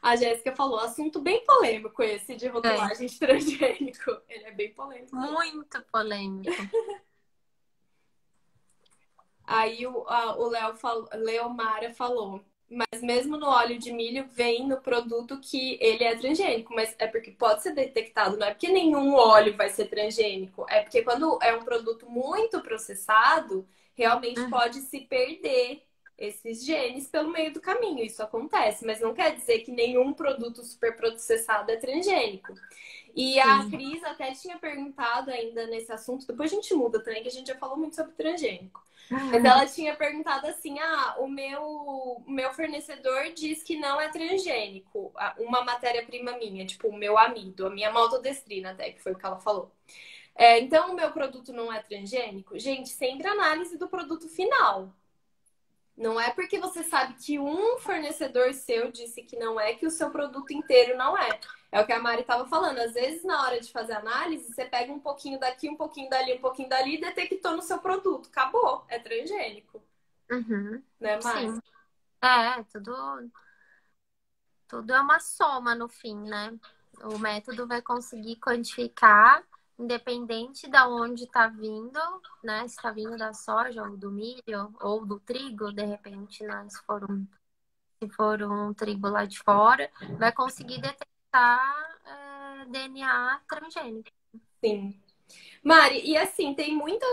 A Jéssica falou, assunto bem polêmico esse de É, rotulagem de transgênico. Ele é bem polêmico mesmo. muito polêmico. Aí o Leomara falou, mas mesmo no óleo de milho vem no produto que ele é transgênico, mas é porque pode ser detectado, não é porque nenhum óleo vai ser transgênico, é porque quando é um produto muito processado, realmente Uhum. pode se perder esses genes pelo meio do caminho. Isso acontece, mas não quer dizer que nenhum produto super processado é transgênico. E a Sim. Cris até tinha perguntado ainda nesse assunto, depois a gente muda também, que a gente já falou muito sobre transgênico. Mas ela tinha perguntado assim: o meu fornecedor diz que não é transgênico, uma matéria-prima minha, tipo o meu amido, a minha maltodestrina, até, que foi o que ela falou. Então, o meu produto não é transgênico? Gente, sempre análise do produto final. Não é porque você sabe que um fornecedor seu disse que não é, que o seu produto inteiro não é. É o que a Mari estava falando. Às vezes, na hora de fazer análise, você pega um pouquinho daqui, um pouquinho dali, um pouquinho dali e detectou no seu produto. Acabou. É transgênico. Uhum. Né, Mari? Sim. Tudo é uma soma no fim, né? O método vai conseguir quantificar, independente de onde está vindo, né? Se está vindo da soja ou do milho ou do trigo, de repente, né? Se for um trigo lá de fora, vai conseguir detectar DNA transgênico. Sim. Mari, e assim, tem muita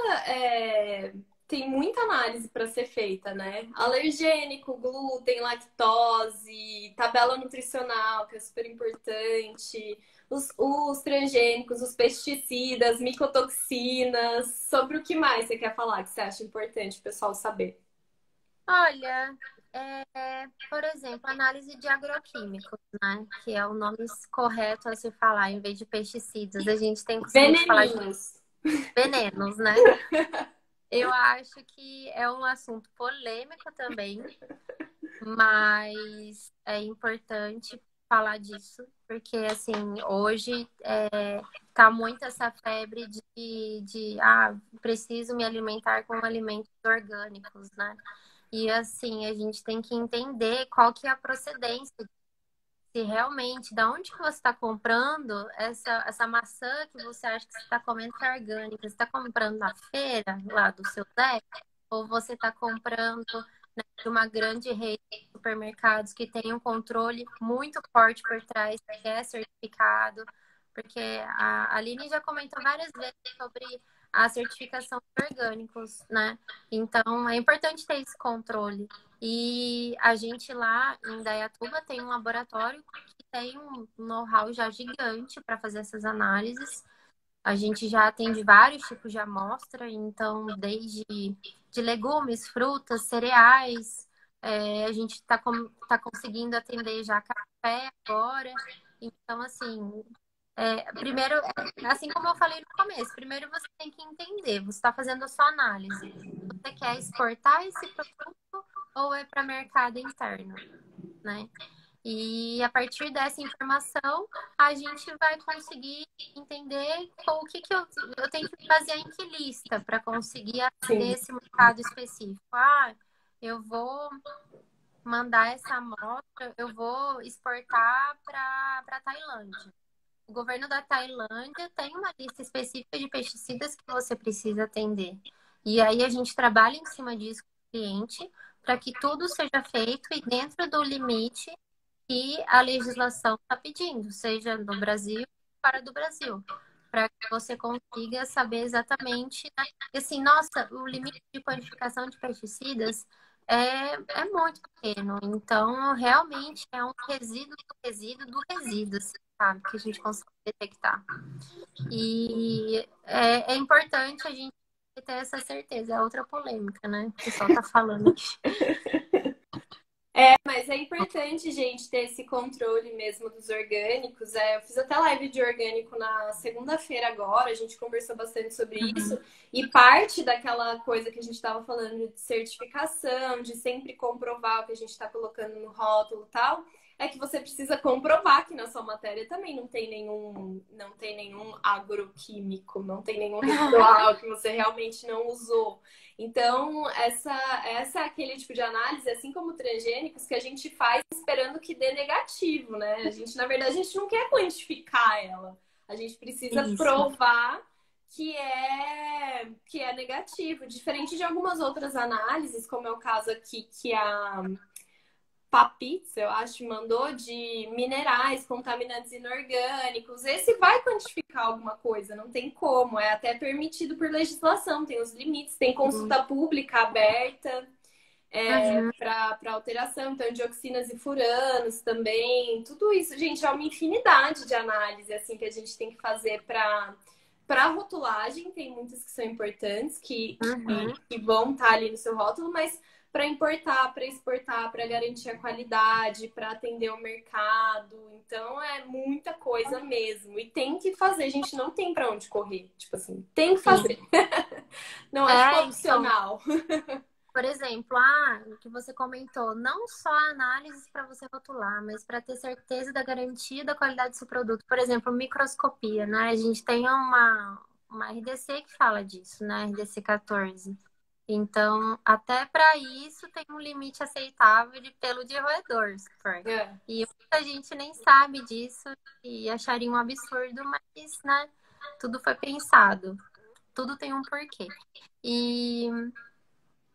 análise para ser feita, né? Alergênico, glúten, lactose, tabela nutricional, que é super importante, os transgênicos, os pesticidas, micotoxinas. Sobre o que mais você quer falar que você acha importante o pessoal saber? Olha, por exemplo, análise de agroquímicos, né? Que é o nome correto a se falar, em vez de pesticidas. A gente tem costume de falar de Veneninhos. venenos, né? Eu acho que é um assunto polêmico também, mas é importante falar disso, porque assim, hoje tá muito essa febre de preciso me alimentar com alimentos orgânicos, né? E assim, a gente tem que entender qual que é a procedência, se realmente, da onde que você está comprando essa maçã que você acha que você está comendo que é orgânica, você está comprando na feira lá do seu Zé, ou você está comprando, né, de uma grande rede de supermercados que tem um controle muito forte por trás, que é certificado, porque a Aline já comentou várias vezes sobre a certificação de orgânicos, né? Então, é importante ter esse controle. E a gente lá em Dayatuba tem um laboratório que tem um know-how já gigante para fazer essas análises. A gente já atende vários tipos de amostra, então, desde de legumes, frutas, cereais, a gente tá conseguindo atender já café agora. Então, assim, primeiro, assim como eu falei no começo, primeiro você tem que entender, você está fazendo a sua análise. Você quer exportar esse produto ou é para mercado interno, né? E a partir dessa informação, a gente vai conseguir entender o que eu tenho que fazer em que lista para conseguir atender Sim, esse mercado específico. Eu vou mandar essa amostra, eu vou exportar para Tailândia. O governo da Tailândia tem uma lista específica de pesticidas que você precisa atender. E aí a gente trabalha em cima disso com o cliente para que tudo seja feito e dentro do limite que a legislação está pedindo, seja no Brasil ou fora do Brasil, para que você consiga saber exatamente, né? E assim, nossa, o limite de quantificação de pesticidas é muito pequeno, então realmente é um resíduo do resíduo do resíduo, assim, sabe, que a gente consegue detectar. E é importante a gente ter essa certeza, é outra polêmica, né? O pessoal tá falando aqui. mas é importante, gente, ter esse controle mesmo dos orgânicos. Eu fiz até live de orgânico na segunda-feira agora, a gente conversou bastante sobre isso. Uhum. E parte daquela coisa que a gente estava falando de certificação, de sempre comprovar o que a gente está colocando no rótulo e tal, é que você precisa comprovar que na sua matéria também não tem nenhum agroquímico, não tem nenhum residual que você realmente não usou. Então, essa é aquele tipo de análise, assim como transgênicos, que a gente faz esperando que dê negativo, né? Na verdade, a gente não quer quantificar ela. A gente precisa Isso. provar que é negativo. Diferente de algumas outras análises, como é o caso aqui que a Papitz, eu acho, mandou de minerais, contaminantes inorgânicos. Esse vai quantificar alguma coisa, não tem como. É até permitido por legislação, tem os limites, tem consulta pública aberta Uhum. para alteração, então dioxinas e furanos também. Tudo isso, gente, é uma infinidade de análise assim que a gente tem que fazer para rotulagem. Tem muitas que são importantes, Uhum. que vão estar ali no seu rótulo, mas para importar, para exportar, para garantir a qualidade, para atender o mercado. Então é muita coisa mesmo. E tem que fazer, a gente não tem para onde correr. Tipo assim, tem que Sim. fazer. Não é tipo Então, opcional. por exemplo, o que você comentou, não só análises para você rotular, mas para ter certeza da garantia da qualidade do seu produto. Por exemplo, microscopia, né? A gente tem uma RDC que fala disso, né? RDC 14. Então, até para isso tem um limite aceitável de pelo de roedor, super. É. E muita gente nem sabe disso e acharia um absurdo, mas, né? Tudo foi pensado. Tudo tem um porquê. E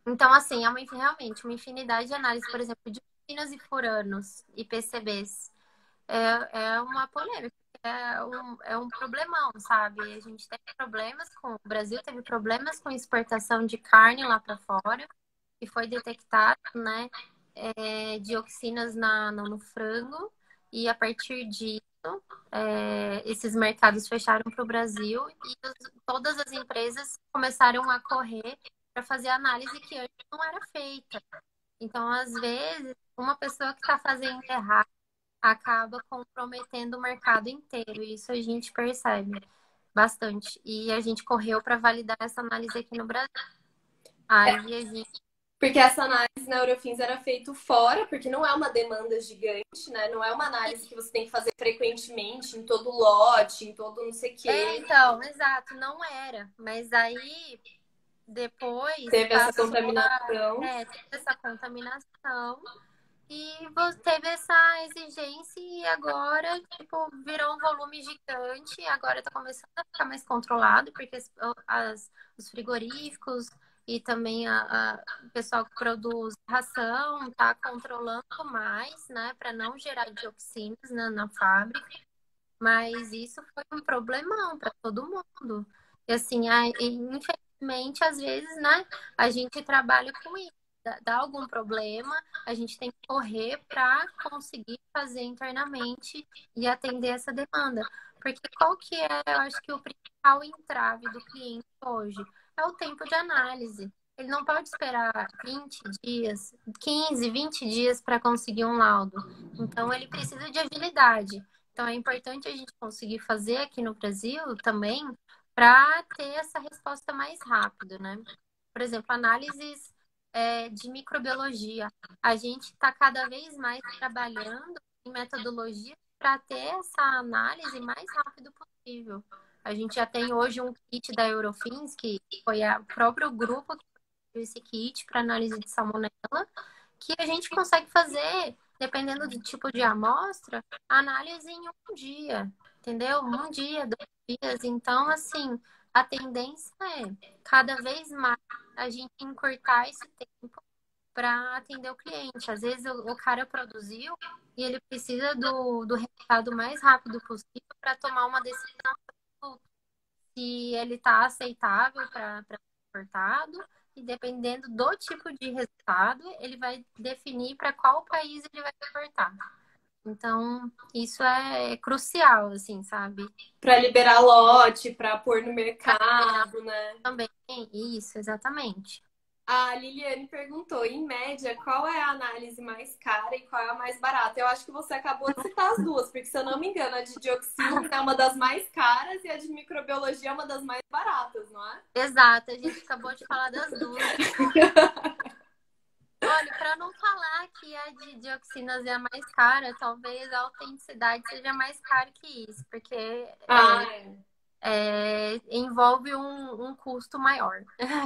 então, assim, realmente uma infinidade de análises, por exemplo, de pinos e furanos e PCBs. É uma polêmica, é um problemão, sabe? A gente tem problemas com. O Brasil teve problemas com exportação de carne lá para fora, e foi detectado, né, dioxinas no frango, e a partir disso, esses mercados fecharam para o Brasil e todas as empresas começaram a correr para fazer análise que antes não era feita. Então, às vezes, uma pessoa que está fazendo errado acaba comprometendo o mercado inteiro. E isso a gente percebe bastante. E a gente correu para validar essa análise aqui no Brasil. Aí a gente. Porque essa análise na Eurofins era feita fora, porque não é uma demanda gigante, né? Não é uma análise que você tem que fazer frequentemente, em todo lote, em todo não sei o quê. Então, exato, não era. Mas aí depois Teve essa passou contaminação. teve essa contaminação e teve essa exigência e agora, tipo, virou um volume gigante. Agora tá começando a ficar mais controlado, porque os frigoríficos e também o pessoal que produz ração tá controlando mais, né, para não gerar dioxinas na fábrica. Mas isso foi um problemão para todo mundo. E assim, infelizmente, às vezes, né, a gente trabalha com isso. Dá algum problema, a gente tem que correr para conseguir fazer internamente e atender essa demanda. Porque qual que é, eu acho que o principal entrave do cliente hoje é o tempo de análise. Ele não pode esperar 20 dias, 15, 20 dias para conseguir um laudo. Então, ele precisa de agilidade. Então, é importante a gente conseguir fazer aqui no Brasil também para ter essa resposta mais rápido, né? Por exemplo, análises de microbiologia. A gente está cada vez mais trabalhando em metodologia para ter essa análise mais rápido possível. A gente já tem hoje um kit da Eurofins, que foi o próprio grupo que fez esse kit para análise de salmonela, que a gente consegue fazer, dependendo do tipo de amostra, análise em um dia, entendeu? Um dia, 2 dias. Então, assim, a tendência é cada vez mais a gente encurtar esse tempo para atender o cliente. Às vezes o cara produziu e ele precisa do resultado mais rápido possível para tomar uma decisão se ele está aceitável para ser exportado, e dependendo do tipo de resultado, ele vai definir para qual país ele vai exportar. Então, isso é crucial, assim, sabe? Para liberar lote, para pôr no Para liberar mercado, né? também. Isso, exatamente. A Liliane perguntou, em média, qual é a análise mais cara e qual é a mais barata? Eu acho que você acabou de citar as duas, porque se eu não me engano, a de dioxina é uma das mais caras e a de microbiologia é uma das mais baratas, não é? Exato, a gente acabou de falar das duas. Olha, para não falar que a de dioxinas é a mais cara, talvez a autenticidade seja mais cara que isso, porque Ah, envolve um custo maior,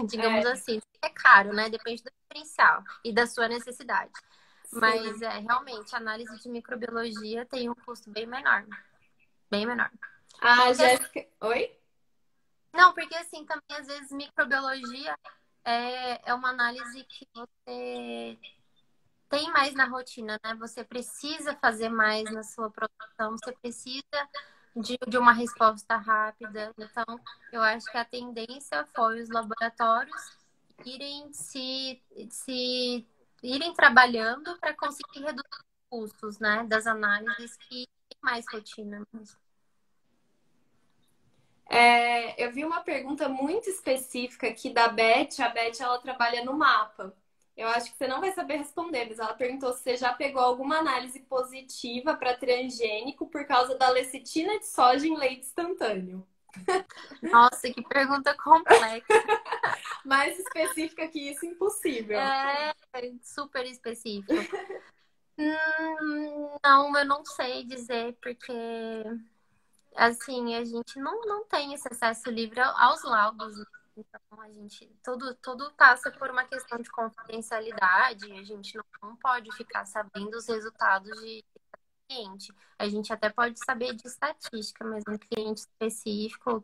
digamos é. assim. É caro, né? Depende do diferencial e da sua necessidade. Sim. Mas realmente, a análise de microbiologia tem um custo bem menor. Bem menor. A Porque, assim, Jéssica. Oi? não, porque assim, também às vezes microbiologia é uma análise que você tem mais na rotina, né? Você precisa fazer mais na sua produção, você precisa de uma resposta rápida. Então, eu acho que a tendência foi os laboratórios irem irem trabalhando para conseguir reduzir os custos, né? Das análises que tem mais rotina mesmo. Eu vi uma pergunta muito específica aqui da Beth. A Beth, ela trabalha no mapa. Eu acho que você não vai saber responder, mas ela perguntou se você já pegou alguma análise positiva para transgênico por causa da lecitina de soja em leite instantâneo. Nossa, que pergunta complexa. Mais específica que isso, impossível. É super específico. Não, eu não sei dizer, porque assim, a gente não tem esse acesso livre aos laudos, né? Então, a gente, tudo passa por uma questão de confidencialidade, a gente não pode ficar sabendo os resultados de cliente. A gente até pode saber de estatística, mas um cliente específico,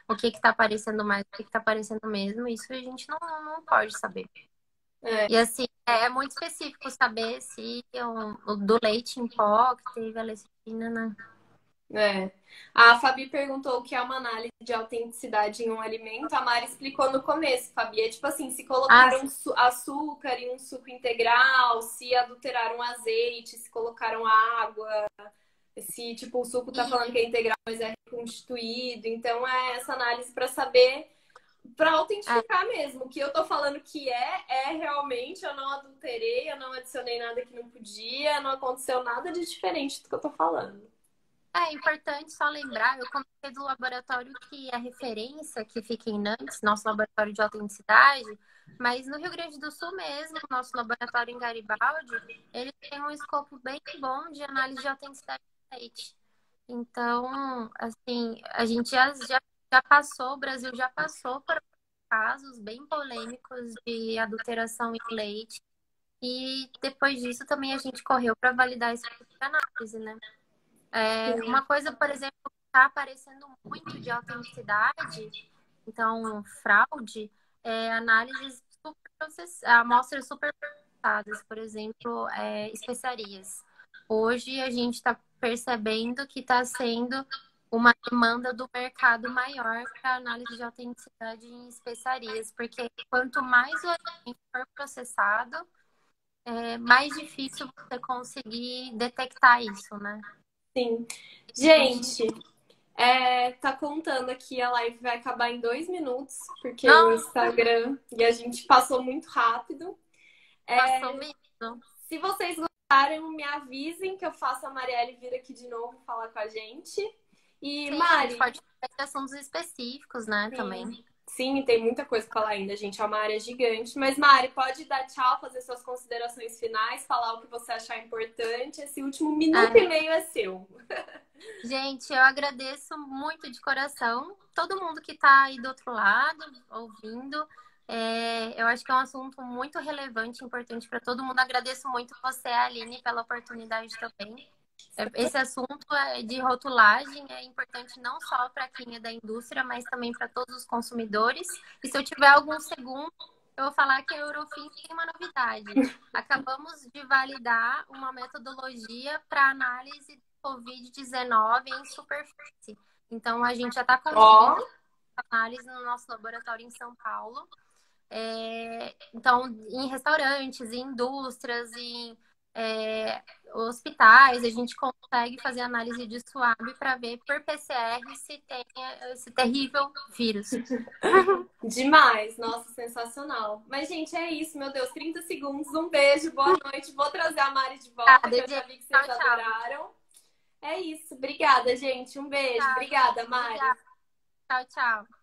o que está aparecendo mais, o que está aparecendo mesmo, isso a gente não pode saber. É. E assim, é muito específico saber se o do leite em pó, que teve a lecitina, né? É. A Fabi perguntou o que é uma análise de autenticidade em um alimento. A Mari explicou no começo, Fabi. É tipo assim, se Ah, colocaram açúcar em um suco integral, se adulteraram azeite, se colocaram água, se tipo o suco tá falando que é integral, mas é reconstituído. Então é essa análise para saber, para é, autentificar mesmo. O que eu tô falando que é realmente, eu não adulterei, eu não adicionei nada que não podia, não aconteceu nada de diferente do que eu tô falando. é importante só lembrar, eu comentei do laboratório que a referência que fica em Nantes, nosso laboratório de autenticidade, mas no Rio Grande do Sul mesmo, nosso laboratório em Garibaldi, ele tem um escopo bem bom de análise de autenticidade do leite. Então, assim, a gente já passou, o Brasil já passou por casos bem polêmicos de adulteração em leite, e depois disso também a gente correu para validar esse tipo de análise, né? Uma coisa, por exemplo, que está aparecendo muito de autenticidade, então fraude, análises amostras super processadas, por exemplo, especiarias. Hoje a gente está percebendo que está sendo uma demanda do mercado maior para análise de autenticidade em especiarias, porque quanto mais o alimento for processado, mais difícil você conseguir detectar isso, né? Sim. Gente, Gente, tá contando aqui, a live vai acabar em 2 minutos, porque o não, Instagram e a gente passou muito rápido. passou mesmo. Se vocês gostaram, me avisem que eu faço a Marielle vir aqui de novo falar com a gente. E Sim, a gente Mari, pode falar de assuntos específicos, né, sim, também. sim, tem muita coisa pra falar ainda, gente. É uma área gigante. Mas Mari, pode dar tchau, fazer suas considerações finais, falar o que você achar importante. Esse último minuto e É. meio é seu. Gente, eu agradeço muito de coração todo mundo que está aí do outro lado, ouvindo. Eu acho que é um assunto muito relevante, importante para todo mundo. Agradeço muito você, Aline, pela oportunidade também. Esse assunto de rotulagem é importante não só para quem é da indústria, mas também para todos os consumidores. E se eu tiver algum segundo, eu vou falar que a Eurofins tem uma novidade. Acabamos de validar uma metodologia para análise do Covid-19 em superfície. Então, a gente já está Ó, conseguindo análise no nosso laboratório em São Paulo. Então, em restaurantes, em indústrias, em hospitais, a gente consegue fazer análise de swab para ver por PCR se tem esse terrível vírus. Demais, nossa, sensacional. Mas, gente, é isso, meu Deus, 30 segundos, um beijo, boa noite. Vou trazer a Mari de volta, que eu já vi que vocês adoraram. É isso, obrigada, gente, um beijo. Obrigada, Mari. Obrigada. Tchau, tchau.